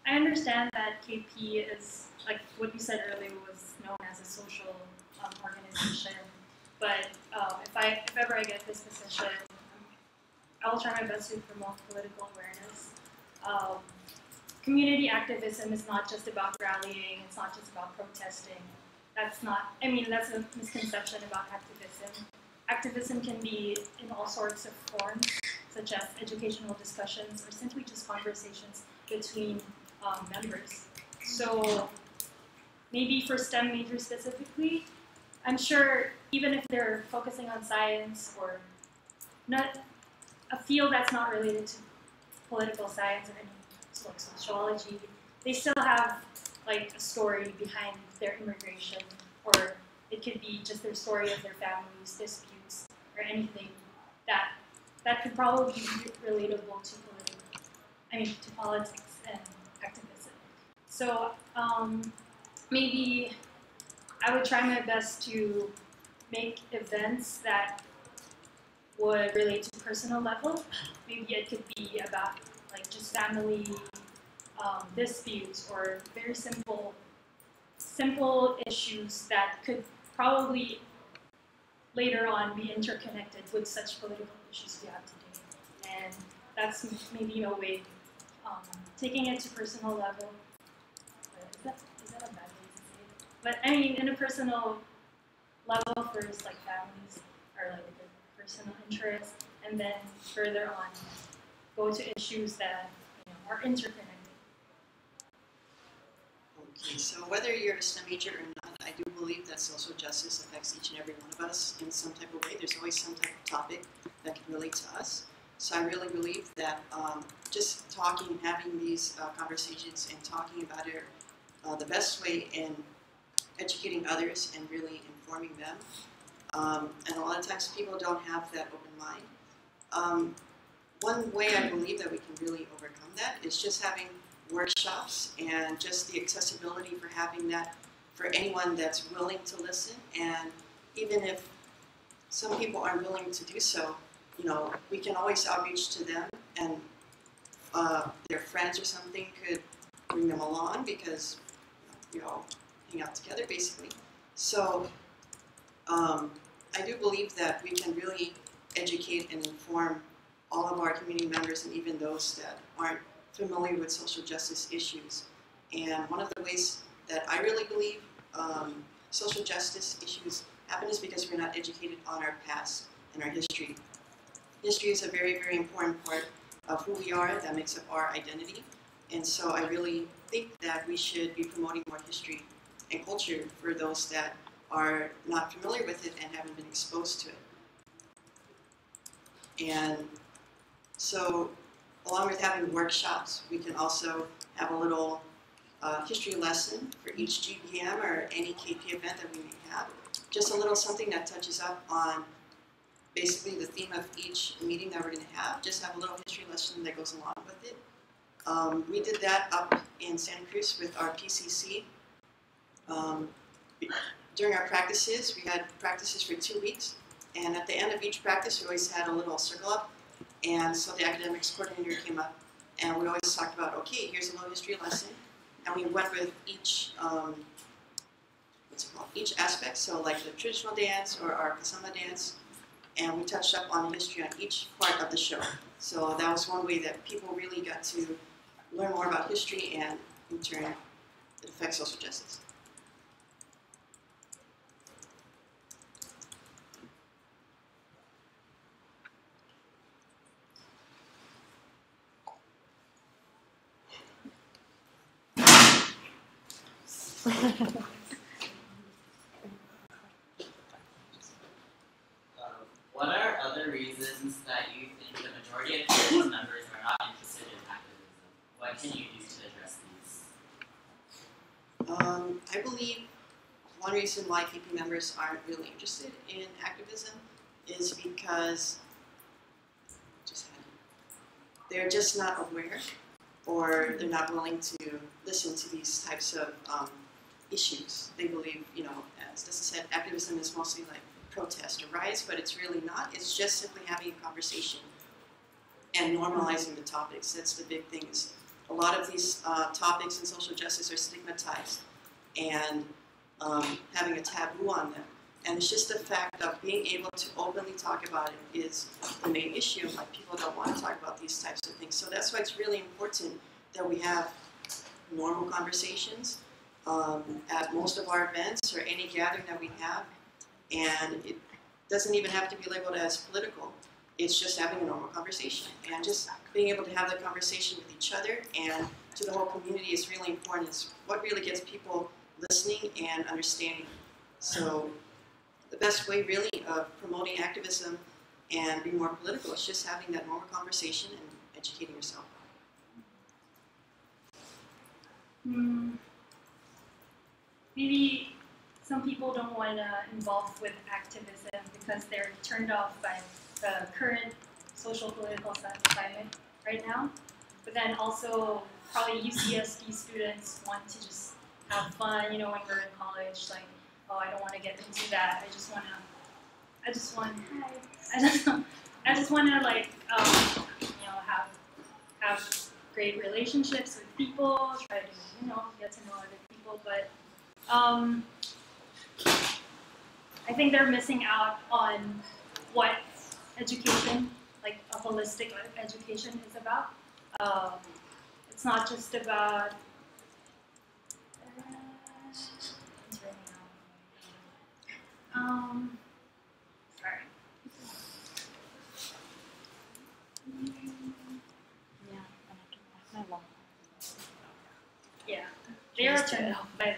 I understand that KP is, like what you said earlier, was known as a social organization. But if ever I get this position, I will try my best to promote political awareness. Community activism is not just about rallying. It's not just about protesting. That's a misconception about activism. Activism can be in all sorts of forms, such as educational discussions or simply just conversations between members. So maybe for STEM majors specifically, I'm sure even if they're focusing on science or not a field that's not related to political science or any like sociology, they still have like a story behind their immigration, or it could be just their story of their families, disputes, or anything that could probably be relatable to to politics and activism. So maybe I would try my best to make events that would relate to personal level. Maybe it could be about like just family disputes or very simple issues that could probably later on be interconnected with such political issues we have today. And that's maybe a way taking it to personal level. Is that a bad way to say it? But I mean, in a personal level first, like families are like the personal interests, and then further on go to issues that are interconnected. Okay, so whether you're a STEM major or not, I do believe that social justice affects each and every one of us in some type of way. There's always some type of topic that can relate to us. So I really believe that just talking, having these conversations and talking about it the best way in educating others and really informing them. And a lot of times people don't have that open mind. One way I believe that we can really overcome that is just having workshops and just the accessibility for having that for anyone that's willing to listen. And even if some people aren't willing to do so, we can always outreach to them, and their friends or something could bring them along because we all hang out together basically. So I do believe that we can really educate and inform all of our community members and even those that aren't familiar with social justice issues. And one of the ways that I really believe social justice issues happen is because we're not educated on our past and our history. History is a very, very important part of who we are, that makes up our identity. And so I really think that we should be promoting more history and culture for those that are not familiar with it and haven't been exposed to it. And so along with having workshops, we can also have a little history lesson for each GPM or any KP event that we may have. Just a little something that touches up on basically the theme of each meeting that we're going to have. Just have a little history lesson that goes along with it. We did that up in Santa Cruz with our PCC. During our practices, we had practices for 2 weeks. And at the end of each practice, we always had a little circle up. And so the academics coordinator came up, and we always talked about, okay, here's a little history lesson. And we went with each, each aspect. So like the traditional dance or our kasama dance. And we touched up on history on each part of the show. So that was one way that people really got to learn more about history, and in turn, it affects social justice. What are other reasons that you think the majority of KP members are not interested in activism? What can you do to address these? I believe one reason why KP members aren't really interested in activism is because they're just not aware, or they're not willing to listen to these types of issues. They believe, as Dessa said, activism is mostly like protest or riots, but it's really not. It's just simply having a conversation and normalizing the topics. That's the big thing. Is a lot of these topics in social justice are stigmatized and having a taboo on them. And it's just the fact of being able to openly talk about it is the main issue. Like, people don't want to talk about these types of things. So that's why it's really important that we have normal conversations at most of our events or any gathering that we have. And it doesn't even have to be labeled as political. It's just having a normal conversation. And just being able to have that conversation with each other and to the whole community is really important. It's what really gets people listening and understanding. So the best way really of promoting activism and be more political. It's just having that normal conversation and educating yourself. Maybe some people don't want to involve with activism because they're turned off by the current social political climate right now. But then also probably UCSD students want to just have fun, when we're in college, like, oh, I don't want to get into that. I just want to like, have great relationships with people, try to, get to know other people. But I think they're missing out on what education, like a holistic education, is about. It's not just about. Sorry. Yeah, they are turned off by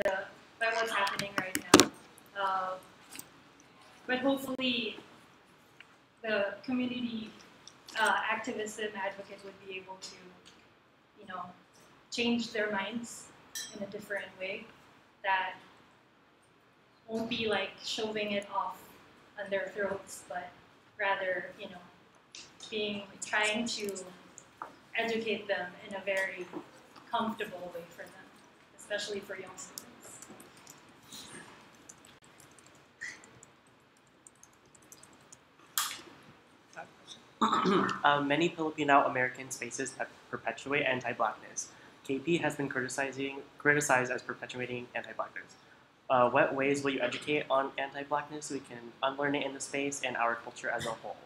what's happening right now. But hopefully, the community activism advocate would be able to, change their minds in a different way that won't be like shoving it off on their throats, but rather, trying to educate them in a very comfortable way for them, especially for young students. Many Filipino American spaces that perpetuate anti-blackness. KP has been criticized as perpetuating anti-blackness. What ways will you educate on anti-blackness so we can unlearn it in the space and our culture as a whole?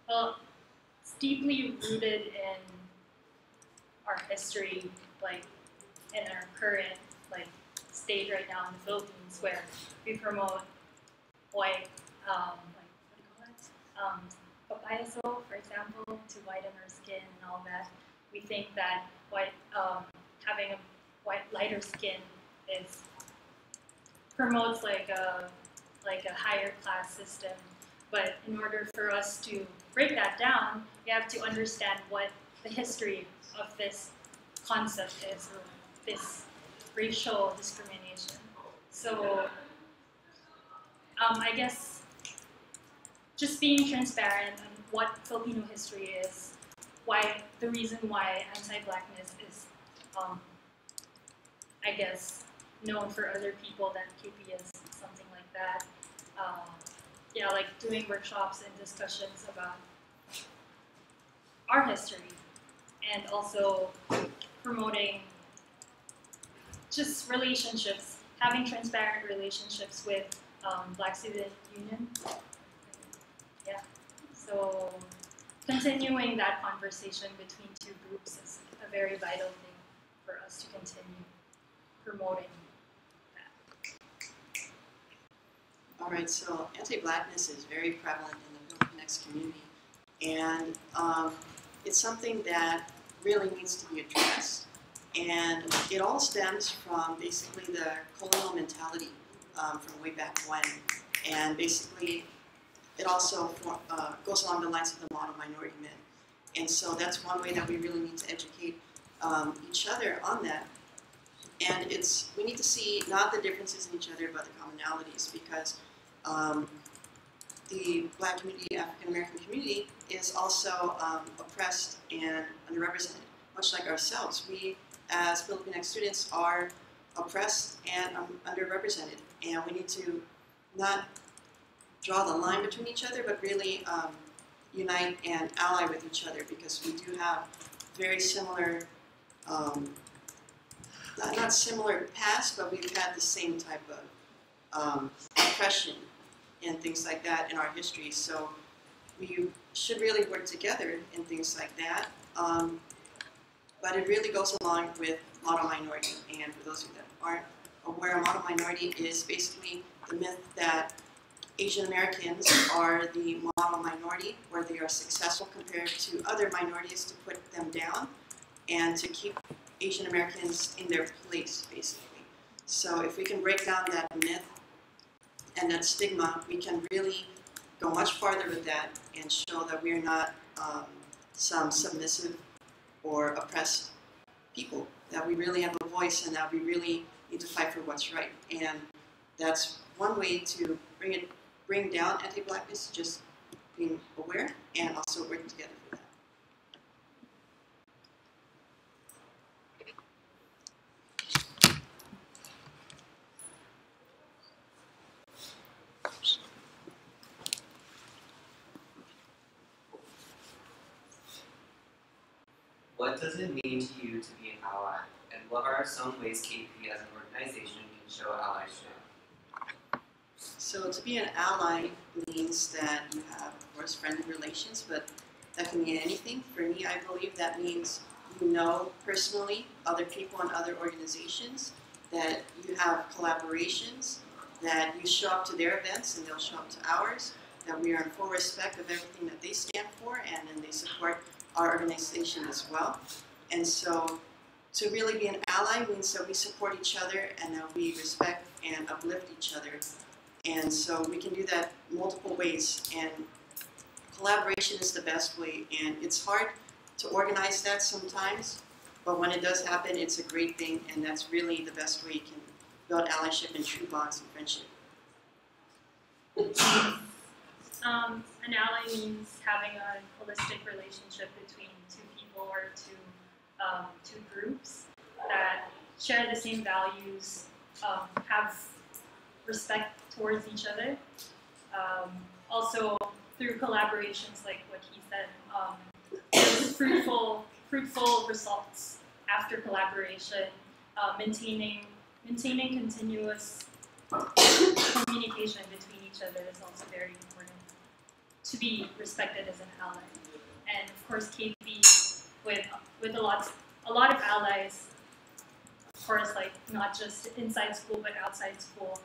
Well, it's deeply rooted in our history, like in our current state right now in the Philippines, where we promote white, papayaso, for example, to whiten our skin and all that. We think that having a lighter skin promotes like a higher class system. But in order for us to break that down, we have to understand what the history of this concept is, or this racial discrimination. So I guess just being transparent on what Filipino history is, the reason why anti-blackness is, I guess, known for other people than KP is, something like that. Like doing workshops and discussions about our history, and also promoting just relationships, having transparent relationships with Black Student Union. Yeah, so continuing that conversation between two groups is a very vital thing for us to continue promoting. All right, so anti-blackness is very prevalent in the Filipinx community, and it's something that really needs to be addressed. And it all stems from basically the colonial mentality from way back when, and basically it also goes along the lines of the model minority myth. And so that's one way that we really need to educate each other on that. And we need to see not the differences in each other, but the commonalities, because the Black community, African American community, is also oppressed and underrepresented, much like ourselves. We, as Filipinx students, are oppressed and underrepresented, and we need to not draw the line between each other, but really unite and ally with each other, because we do have very similar, not similar past, but we've had the same type of oppression and things like that in our history. So we should really work together in things like that. But it really goes along with model minority. And for those of you that aren't aware, a model minority is basically the myth that Asian Americans are the model minority, where they are successful compared to other minorities, to put them down and to keep Asian Americans in their place, basically. So if we can break down that myth and that stigma, we can really go much farther with that and show that we're not some submissive or oppressed people, that we really have a voice and that we really need to fight for what's right. And that's one way to bring down anti-blackness, just being aware and also working together for that. What does it mean to you to be an ally? And what are some ways KP as an organization can show allyship? So to be an ally means that you have, of course, friendly relations, but that can mean anything. For me, I believe that means you know personally other people and other organizations, that you have collaborations, that you show up to their events and they'll show up to ours, that we are in full respect of everything that they stand for, and then they support our organization as well. And so to really be an ally means that we support each other and that we respect and uplift each other. And so we can do that multiple ways, and collaboration is the best way. And it's hard to organize that sometimes, but when it does happen, it's a great thing, and that's really the best way you can build allyship and true bonds and friendship. An ally means having a holistic relationship between two people or two groups that share the same values, have respect towards each other. Also, through collaborations, like what he said, there's fruitful results after collaboration. Maintaining continuous communication between each other is also very important to be respected as an ally. And of course, KP with a lot of allies, of course, like not just inside school but outside school.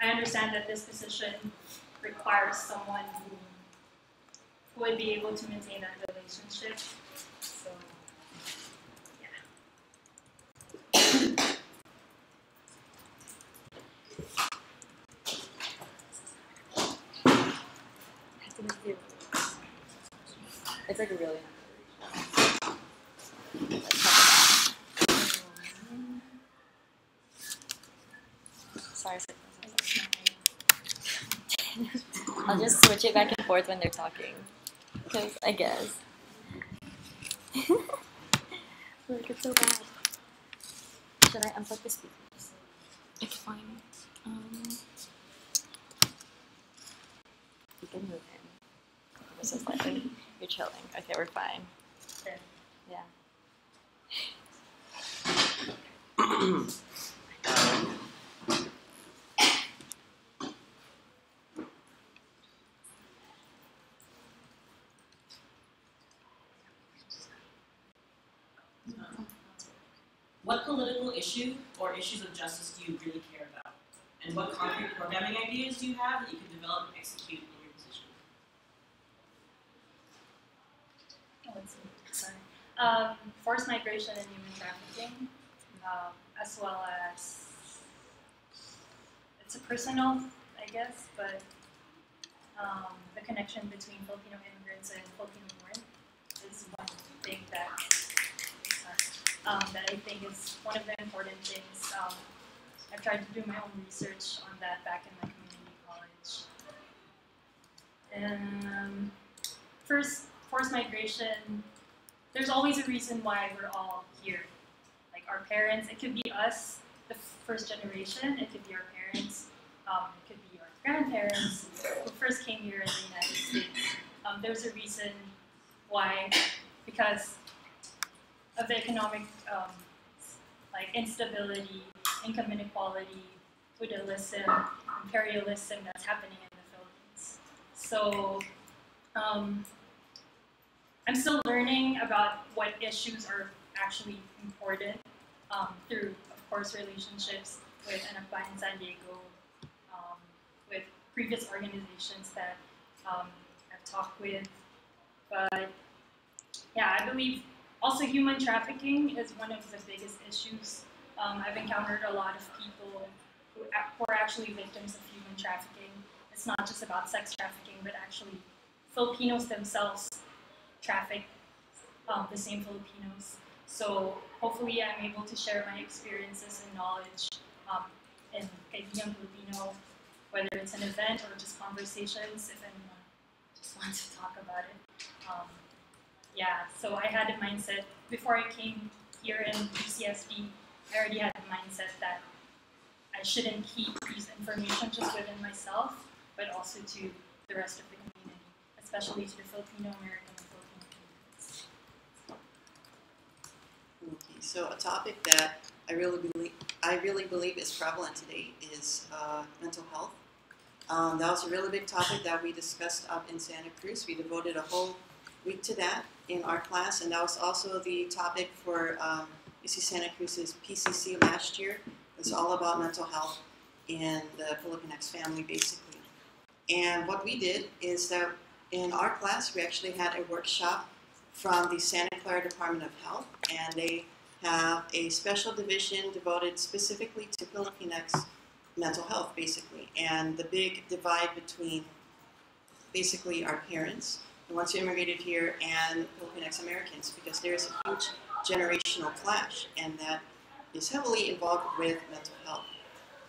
I understand that this position requires someone who would be able to maintain that relationship. So, yeah. It's like a really. Sorry. I'll just switch it back and forth when they're talking, because I guess. Look, it's so bad. Should I unplug the speakers? It's fine. You can move in. This is like you're chilling. Okay, we're fine. Yeah. What political issue or issues of justice do you really care about? And what concrete programming ideas do you have that you can develop and execute in your position? Forced migration and human trafficking, as well as, it's a personal, I guess, but the connection between Filipino immigrants and Filipino born is one thing that I think is one of the important things. I've tried to do my own research on that back in my community college. And first, forced migration, there's always a reason why we're all here. Like our parents, it could be us, the first generation, it could be our parents, it could be our grandparents who first came here in the United States. There's a reason why, because of the economic like instability, income inequality, feudalism, imperialism that's happening in the Philippines. So I'm still learning about what issues are actually important through, of course, relationships with NFI in San Diego, with previous organizations that I've talked with. But yeah, I believe also human trafficking is one of the biggest issues. I've encountered a lot of people who are actually victims of human trafficking. It's not just about sex trafficking, but actually Filipinos themselves traffic the same Filipinos. So hopefully I'm able to share my experiences and knowledge in Kaibigan Filipino, whether it's an event or just conversations, if anyone just wants to talk about it. Yeah, so I had a mindset, before I came here in UCSD, I already had the mindset that I shouldn't keep these information just within myself, but also to the rest of the community, especially to the Filipino American and Filipino communities. Okay, so a topic that I really believe is prevalent today is mental health. That was a really big topic that we discussed up in Santa Cruz. We devoted a whole week to that in our class, and that was also the topic for UC Santa Cruz's PCC last year. It's all about mental health in the Filipinx family, basically. And what we did is that in our class, we actually had a workshop from the Santa Clara Department of Health, and they have a special division devoted specifically to Filipinx mental health, basically, and the big divide between basically our parents, the ones who immigrated here, and Filipinx Americans, because there's a huge generational clash, and that is heavily involved with mental health.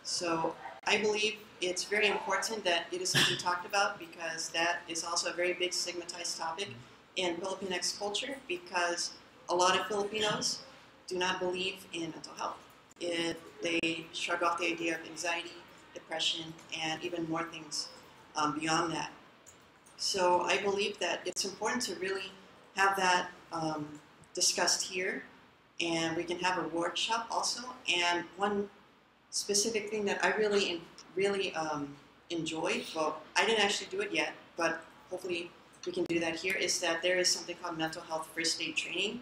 So I believe it's very important that it is something talked about, because that is also a very big stigmatized topic in Filipinx culture, because a lot of Filipinos do not believe in mental health. They shrug off the idea of anxiety, depression, and even more things beyond that. So I believe that it's important to really have that discussed here, and we can have a workshop also. And one specific thing that I really enjoyed, well, I didn't actually do it yet, but hopefully we can do that here, is that there is something called mental health first aid training,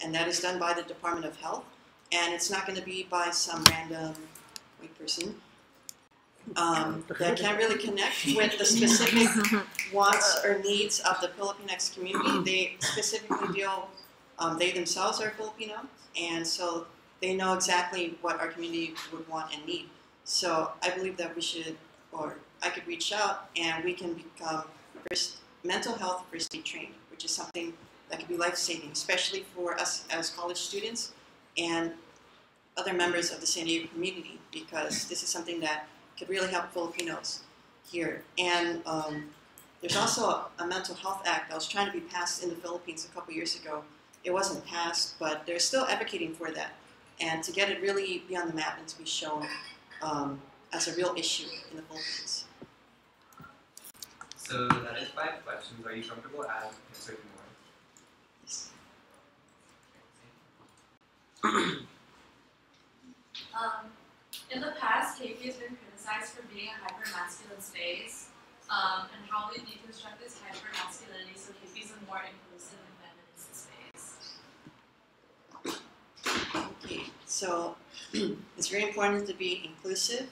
and that is done by the Department of Health, and it's not going to be by some random white person that can't really connect with the specific wants or needs of the Filipinx community. They specifically deal, they themselves are Filipino, and so they know exactly what our community would want and need. So I believe that we should, or I could reach out and we can become mental health first aid trained, which is something that could be life-saving, especially for us as college students and other members of the San Diego community, because this is something that could really help Filipinos here. And there's also a mental health act that was trying to be passed in the Philippines a couple years ago. It wasn't passed, but they're still advocating for that, and to get it really be on the map and to be shown as a real issue in the Philippines. So that is 5 questions. Are you comfortable answering more? Yes. In the past, KP has been criticized for being a hyper-masculine space, and how we deconstruct this hyper-masculinity so KP is a more inclusive and feminist space. Okay, so it's very important to be inclusive.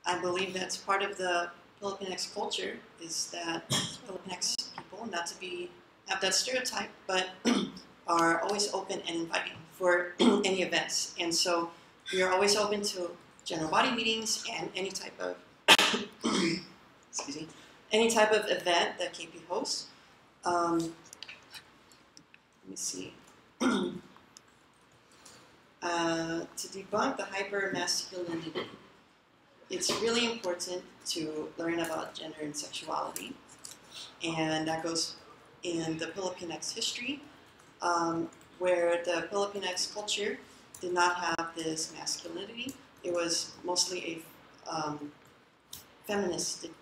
I believe that's part of the Filipinx culture, is that Filipinx people not to have that stereotype, but are always open and inviting for any events. And so we are always open to general body meetings and any type of excuse me, any type of event that KP hosts. Let me see. To debunk the hyper-masculinity, it's really important to learn about gender and sexuality, and that goes in the Filipinx history, where the Filipinx culture did not have this masculinity. It was mostly a feministic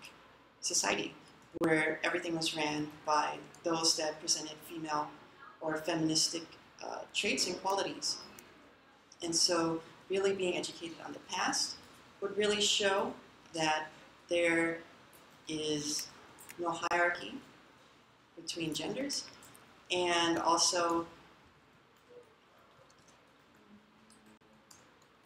society, where everything was ran by those that presented female or feministic traits and qualities. And so really being educated on the past would really show that there is no hierarchy between genders, and also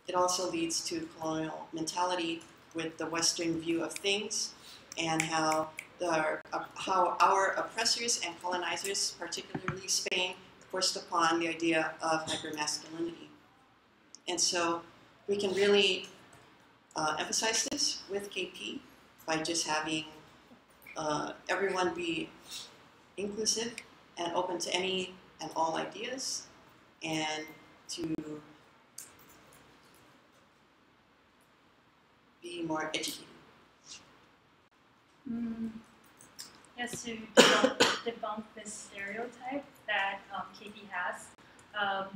it also leads to colonial mentality with the Western view of things, and how our oppressors and colonizers, particularly Spain, forced upon the idea of hypermasculinity. And so we can really emphasize this with KP by just having everyone be inclusive and open to any and all ideas, and to be more educated. Yes, to debunk this stereotype that KP has.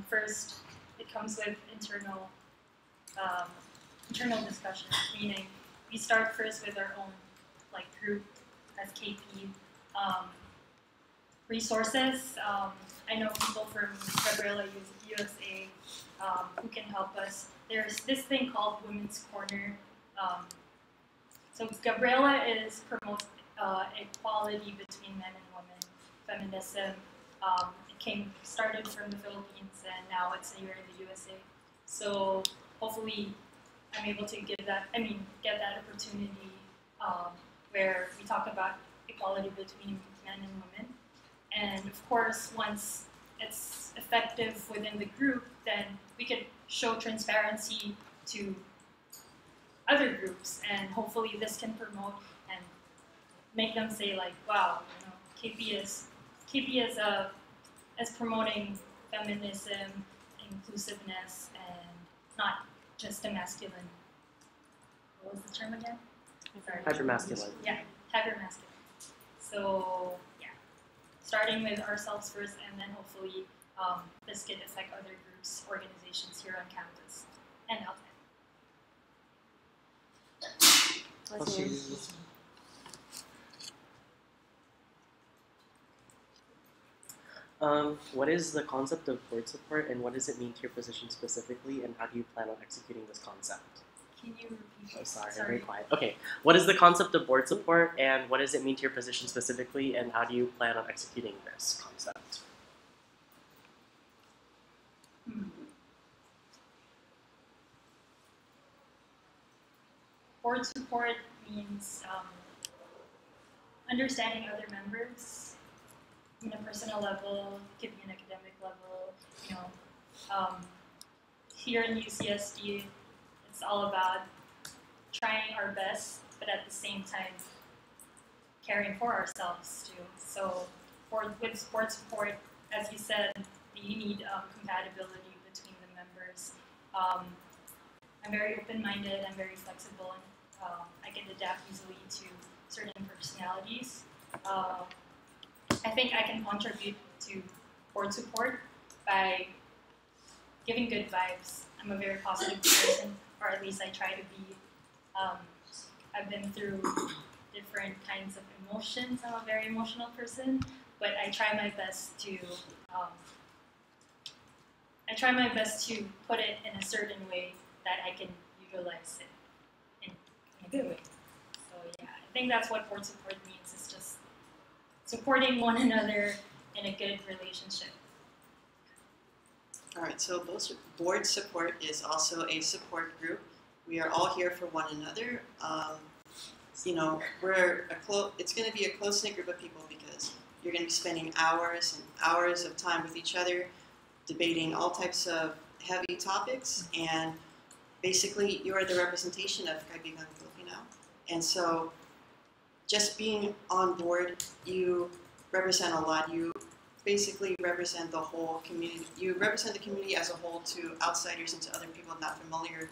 First, it comes with internal discussions, meaning we start first with our own group as KP. Resources. I know people from Gabriela USA who can help us. There's this thing called Women's Corner. So Gabriela promotes equality between men and women, feminism. It started from the Philippines, and now it's here in the USA. So hopefully, I'm able to get that opportunity where we talk about equality between men and women. And of course, once it's effective within the group, then we could show transparency to other groups, and hopefully this can promote and make them say wow, KP is promoting feminism, inclusiveness, and not just a masculine. What was the term again? Sorry. Hypermasculine. Yeah, hypermasculine. So yeah, starting with ourselves first, and then hopefully this can affect other groups, organizations here on campus and outside. What is the concept of board support, and what does it mean to your position specifically, and how do you plan on executing this concept? Can you repeat? Oh, sorry, I'm very quiet. Okay, what is the concept of board support, and what does it mean to your position specifically, and how do you plan on executing this concept? Board support means understanding other members on a personal level, it could be an academic level. Here in UCSD, it's all about trying our best, but at the same time, caring for ourselves too. So, with board support, as you said, you need compatibility between the members. I'm very open-minded, I'm very flexible, and I can adapt easily to certain personalities. I think I can contribute to board support by giving good vibes. I'm a very positive person, or at least I try to be. I've been through different kinds of emotions. I'm a very emotional person, but I try my best to put it in a certain way that I can utilize it in a good way. So yeah, I think that's what board support means. It's just supporting one another in a good relationship. All right, so board support is also a support group. We are all here for one another. It's going to be a close-knit group of people because you're going to be spending hours and hours of time with each other, debating all types of heavy topics, and basically you are the representation of Kaibigan Filipino. And so just being on board, you represent a lot. You basically represent the whole community. You represent the community as a whole to outsiders and to other people not familiar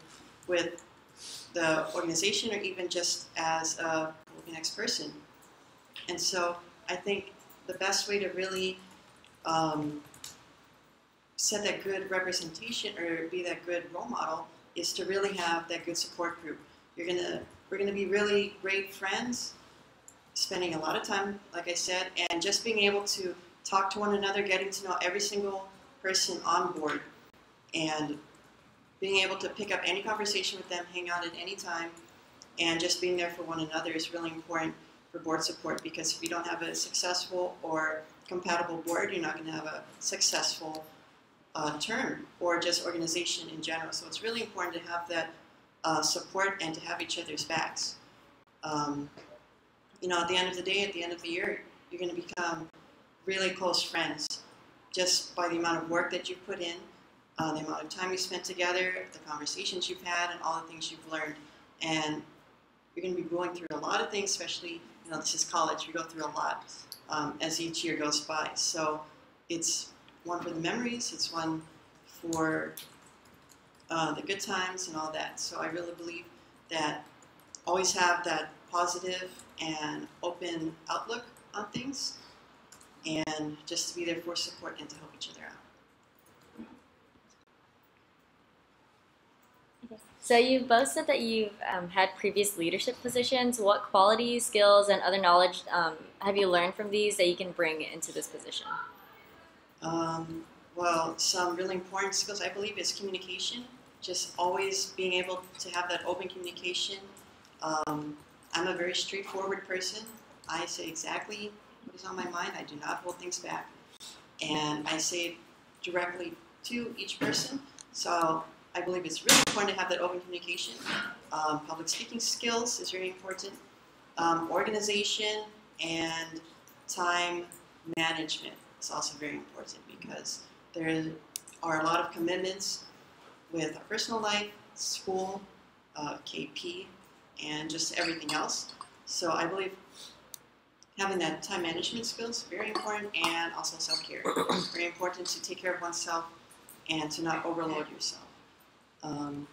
with the organization, or even just as a Filipinx person. And so I think the best way to really set that good representation or be that good role model is to really have that good support group. We're gonna be really great friends, spending a lot of time, like I said, and just being able to talk to one another, getting to know every single person on board, and being able to pick up any conversation with them, hang out at any time, and just being there for one another is really important for board support, because if you don't have a successful or compatible board, you're not going to have a successful term or just organization in general. So it's really important to have that support and to have each other's backs. At the end of the day, at the end of the year, you're going to become really close friends just by the amount of work that you've put in, the amount of time you spent together, the conversations you've had, and all the things you've learned. And you're going to be going through a lot of things, especially, this is college. We go through a lot as each year goes by. So it's one for the memories. It's one for the good times and all that. So I really believe that always have that positive and open outlook on things, and just to be there for support and to help each other out. So you both said that you've had previous leadership positions. What qualities, skills, and other knowledge have you learned from these that you can bring into this position? Well, some really important skills, I believe, is communication. Just always being able to have that open communication. I'm a very straightforward person. I say exactly what is on my mind. I do not hold things back. And I say it directly to each person. So I believe it's really important to have that open communication. Public speaking skills is very important. Organization and time management is also very important, because there are a lot of commitments with our personal life, school, KP, and just everything else. So I believe having that time management skills is very important, and also self-care. Very important to take care of oneself and to not overload yourself. And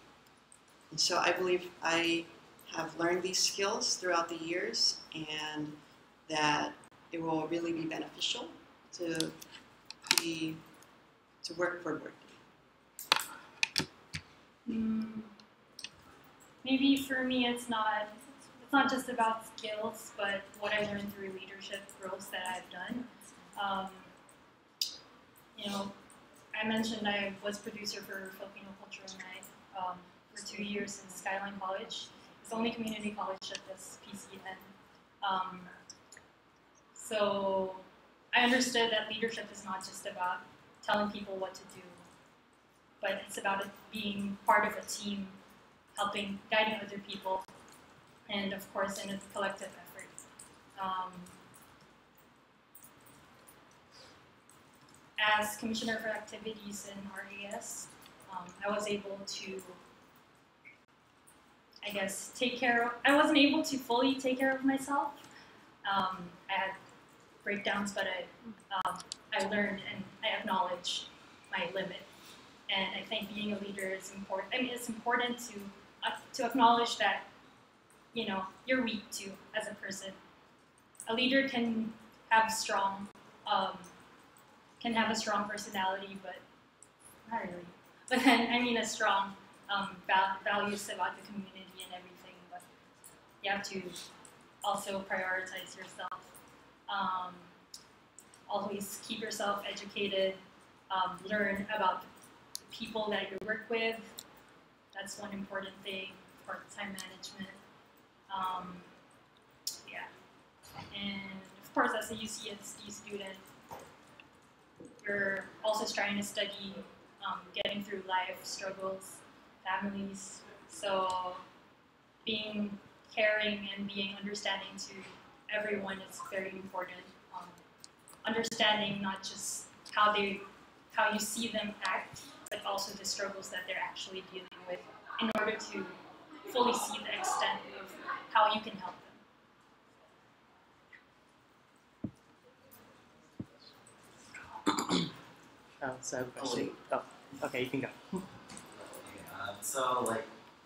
so I believe I have learned these skills throughout the years, and that it will really be beneficial to work for work. Maybe for me it's not just about skills, but what I learned through leadership roles that I've done. I mentioned I was producer for Filipino Cultural Night for 2 years in Skyline College. It's the only community college that does PCN. So I understood that leadership is not just about telling people what to do, but it's about it being part of a team, guiding other people, and of course in a collective effort. As Commissioner for Activities in RAS, I was able to, I wasn't able to fully take care of myself. I had breakdowns, but I learned and I acknowledged my limit. And I think being a leader is important. I mean, it's important to acknowledge that, you're weak too as a person. A leader can have a strong personality, but not really. But then, a strong values about the community and everything. But you have to also prioritize yourself. Always keep yourself educated. Learn about the people that you work with. That's one important thing for time management. And of course, as a UCSD student, you're also trying to study, getting through life struggles, families. So being caring and being understanding to everyone is very important. Understanding not just how you see them act, but also the struggles that they're actually dealing with, in order to fully see the extent of how you can help them. So I have a question. Oh, okay, you can go. So,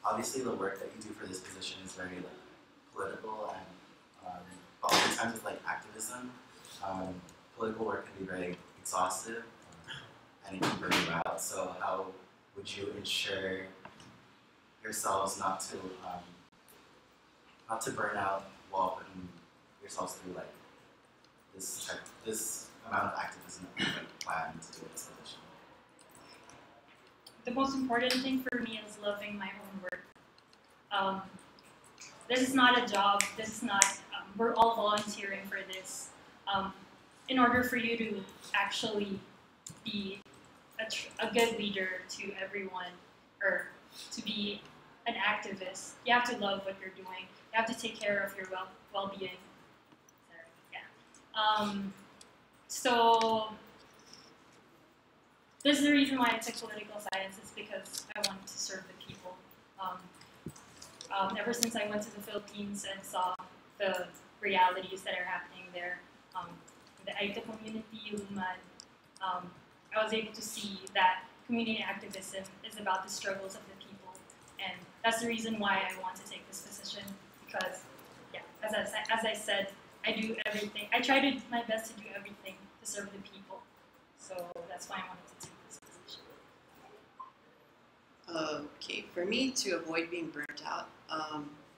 obviously the work that you do for this position is very, political, and oftentimes with, activism, political work can be very exhaustive, and it can burn you out. So how would you ensure yourselves not to burn out while putting yourselves through, this amount of activism that you plan to do in this position? The most important thing for me is loving my own work. This is not a job. This is not. We're all volunteering for this. In order for you to actually be a good leader to everyone, or to be an activist, you have to love what you're doing. You have to take care of your well-being. So this is the reason why I took political science, is because I wanted to serve the people. Ever since I went to the Philippines and saw the realities that are happening there, in the Aita community, Lumad, I was able to see that community activism is about the struggles of the people, and that's the reason why I want to take this position, because, yeah, as I said, I do everything. I try to my best to do everything to serve the people, so that's why I wanted to take this position. Okay, for me, to avoid being burnt out,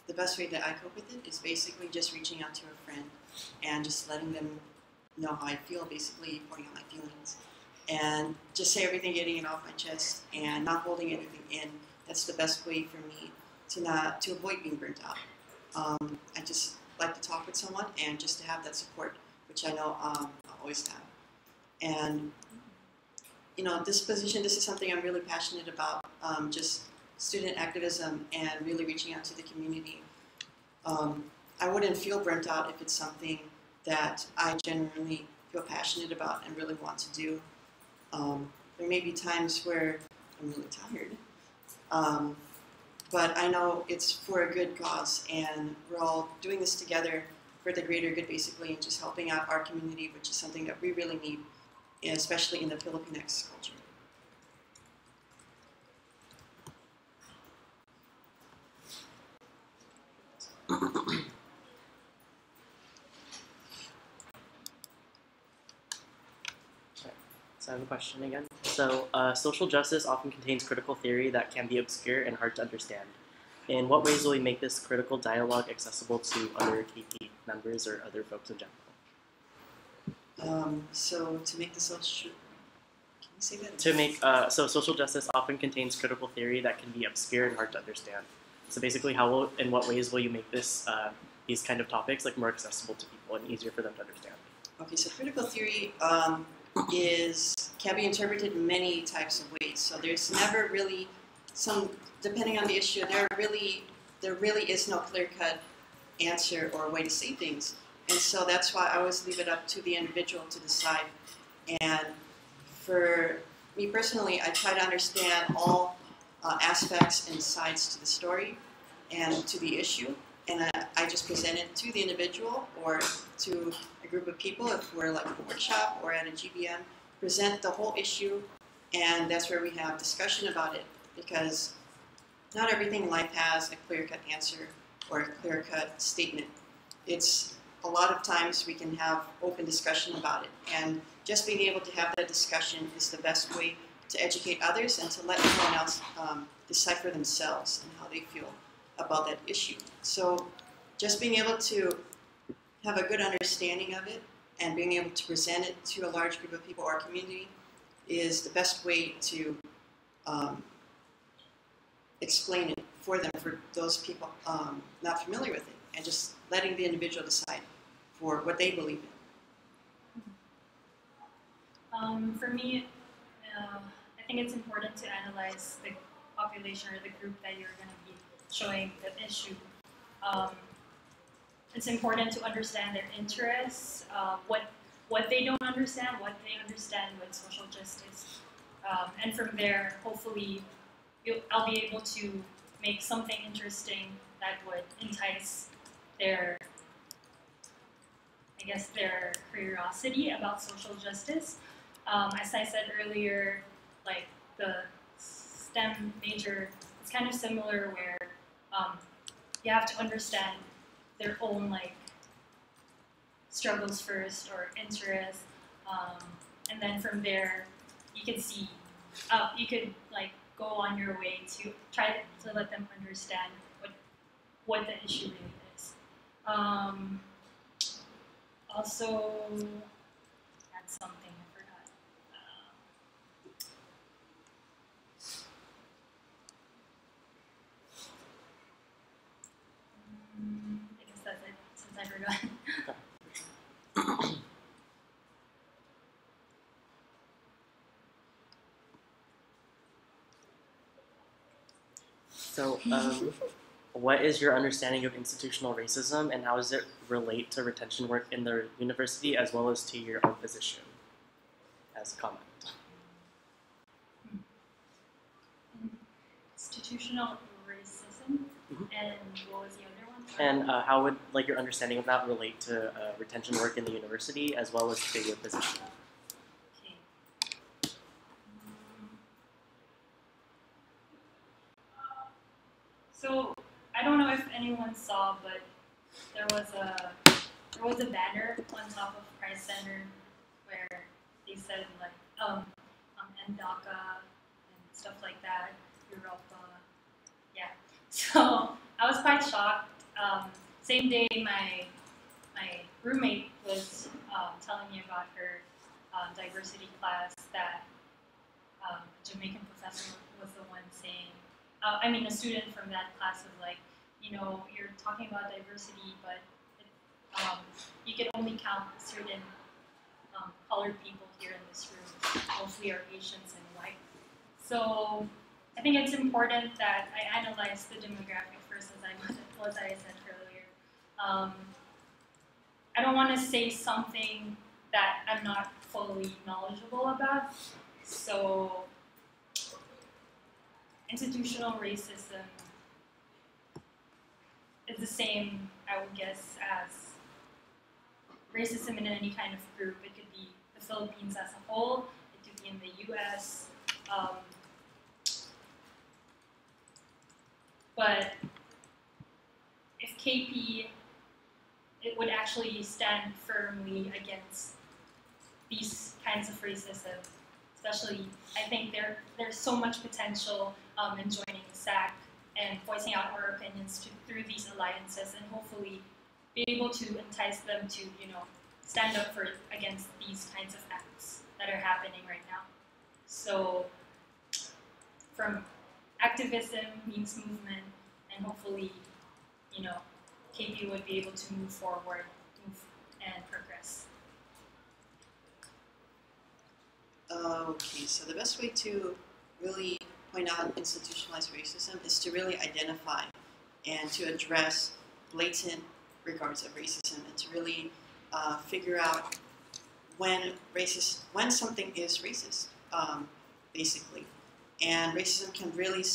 the best way that I cope with it is basically just reaching out to a friend and just letting them know how I feel, basically pouring out my feelings. And just say everything, getting it off my chest, and not holding anything in. That's the best way for me to avoid being burnt out. I just like to talk with someone and just to have that support, which I know I always have. And you know, this is something I'm really passionate about. Just student activism and really reaching out to the community. I wouldn't feel burnt out if it's something that I genuinely feel passionate about and really want to do. There may be times where I'm really tired, but I know it's for a good cause, and we're all doing this together for the greater good, basically, and just helping out our community, which is something that we really need, especially in the Filipinx culture. So I have a question again. So social justice often contains critical theory that can be obscure and hard to understand. In what ways will you make this critical dialogue accessible to other KP members or other folks in general? So to make the social, can you say that? To make so social justice often contains critical theory that can be obscure and hard to understand. So basically, in what ways will you make this these kind of topics like more accessible to people and easier for them to understand? Okay, so critical theory can be interpreted in many types of ways. So there's never really depending on the issue, there really is no clear-cut answer or way to say things. And so that's why I always leave it up to the individual to decide. And for me personally, I try to understand all aspects and sides to the story and to the issue. And I just present it to the individual or to a group of people if we're like at a workshop or at a GBM, present the whole issue, and that's where we have discussion about it, because not everything in life has a clear-cut answer or a clear-cut statement. It's a lot of times we can have open discussion about it, and just being able to have that discussion is the best way to educate others and to let everyone else decipher themselves and how they feel about that issue. So just being able to have a good understanding of it and being able to present it to a large group of people or community is the best way to explain it for them, for those people not familiar with it, and just letting the individual decide for what they believe in. For me, I think it's important to analyze the population or the group that you're going to be showing the issue. It's important to understand their interests, what they don't understand, what they understand with social justice, and from there, hopefully, I'll be able to make something interesting that would entice their curiosity about social justice. As I said earlier, like the STEM major, it's kind of similar where you have to understand their own struggles first or interests, and then from there you can see you could go on your way to try to let them understand what the issue really is. Also, that's something I forgot. I guess that's it, since I forgot. So, what is your understanding of institutional racism, and how does it relate to retention work in the university as well as to your own position? As a comment. institutional racism, and what was the other one? And how would like your understanding of that relate to retention work in the university as well as to your position? Okay. So I don't know if anyone saw, but there was a banner on top of Price Center where they said like DACA and stuff like that, Europa. Yeah. So I was quite shocked. Same day, my roommate was telling me about her diversity class that a Jamaican professor was the one saying. A student from that class was like, you're talking about diversity, but you can only count certain colored people here in this room. Mostly are Asians and white. So I think it's important that I analyze the demographic first, as I said earlier. I don't want to say something that I'm not fully knowledgeable about. So institutional racism is the same, I would guess, as racism in any kind of group. It could be the Philippines as a whole, it could be in the US. But if KP, it would actually stand firmly against these kinds of racism, especially, I think there's so much potential in joining SAC and voicing out our opinions through these alliances, and hopefully be able to entice them to, stand up against these kinds of acts that are happening right now. So, from activism means movement, and hopefully, KP would be able to move forward, and progress. Okay, so the best way to really point out institutionalized racism is to really identify and to address blatant regards of racism, and to really figure out when something is racist, basically. And racism can really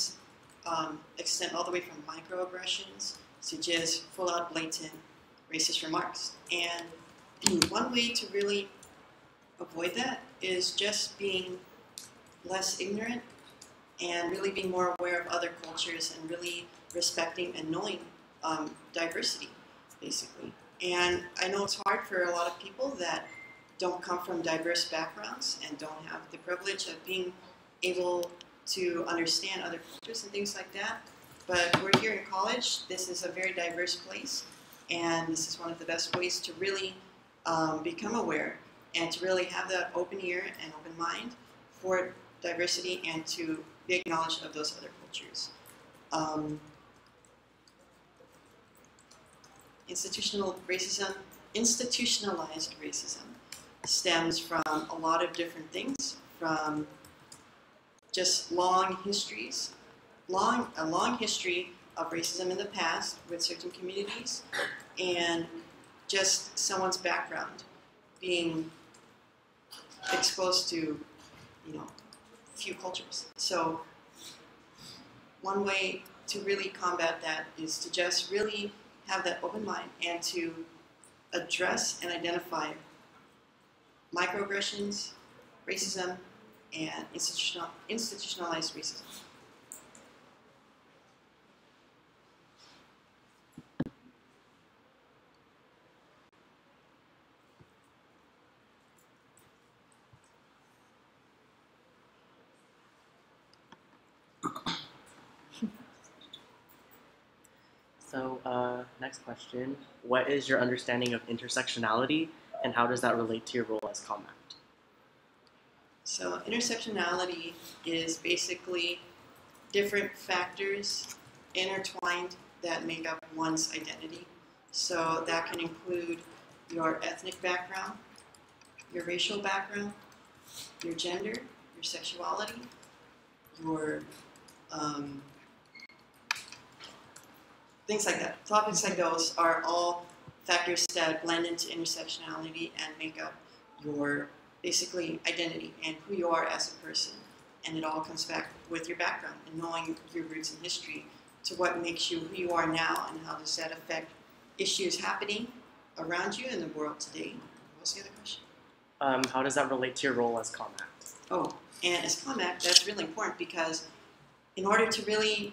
extend all the way from microaggressions to just full-out blatant racist remarks. And one way to really avoid that is just being less ignorant and really being more aware of other cultures and really respecting and knowing diversity, basically. And I know it's hard for a lot of people that don't come from diverse backgrounds and don't have the privilege of being able to understand other cultures and things like that. But we're here in college. This is a very diverse place, and this is one of the best ways to really become aware and to really have that open ear and open mind for diversity and to be acknowledged of those other cultures. Institutionalized racism stems from a lot of different things, from just a long history of racism in the past with certain communities, and just someone's background being exposed to, few cultures. So one way to really combat that is to just really have that open mind and to address and identify microaggressions, racism, and institutionalized racism. So, next question. What is your understanding of intersectionality, and how does that relate to your role as ComAct? So, intersectionality is basically different factors intertwined that make up one's identity. So, that can include your ethnic background, your racial background, your gender, your sexuality, your things like that. Topics like those are all factors that blend into intersectionality and make up your basically identity and who you are as a person. and it all comes back with your background and knowing your roots and history to what makes you who you are now and how does that affect issues happening around you in the world today. What's the other question? How does that relate to your role as ComAct? Oh, and as ComAct, that's really important because in order to really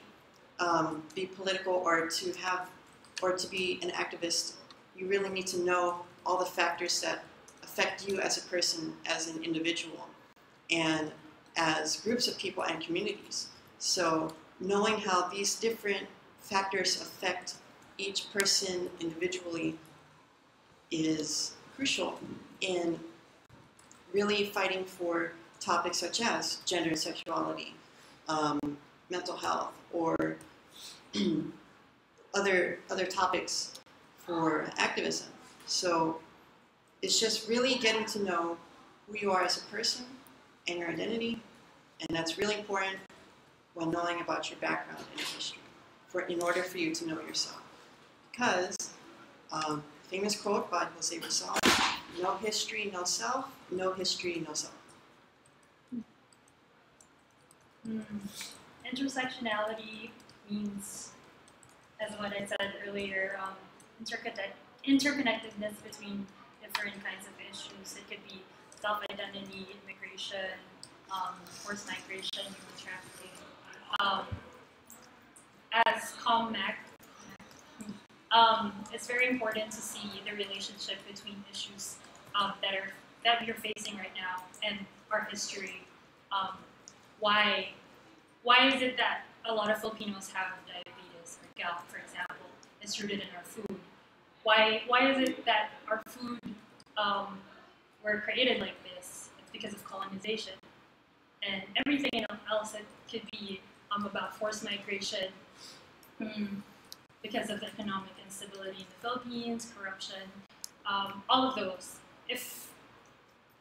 be political or to be an activist, you really need to know all the factors that affect you as a person, as an individual, and as groups of people and communities. So knowing how these different factors affect each person individually is crucial in really fighting for topics such as gender and sexuality, mental health, or other topics for activism. So it's just really getting to know who you are as a person and your identity, and that's really important when knowing about your background and your history, in order for you to know yourself. Because, famous quote by Jose Rizal, no history, no self, no history, no self. Intersectionality means, as what I said earlier, interconnectedness between different kinds of issues. It could be self-identity, immigration, forced migration, human trafficking. As ComAct, it's very important to see the relationship between issues that you're facing right now and our history. Why is it that a lot of Filipinos have diabetes or gout, for example? It's rooted in our food. Why is it that our food were created like this? It's because of colonization. And everything else that could be about forced migration because of economic instability in the Philippines, corruption, all of those. If,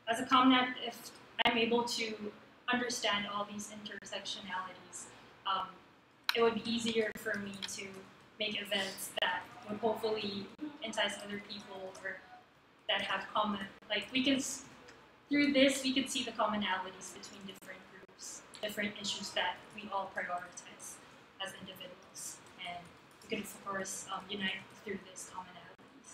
as a ComAct, if I'm able to understand all these intersectionalities, it would be easier for me to make events that would hopefully entice other people or that have common, like through this we could see the commonalities between different groups, different issues that we all prioritize as individuals, and we could of course unite through this commonalities.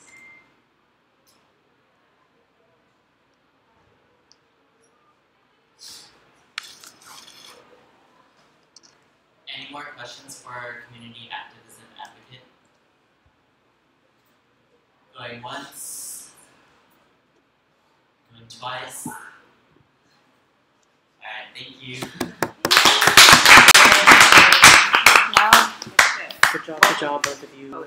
Any more questions for our community activism advocate? Going once, going twice. Alright, thank you. Good job, both of you.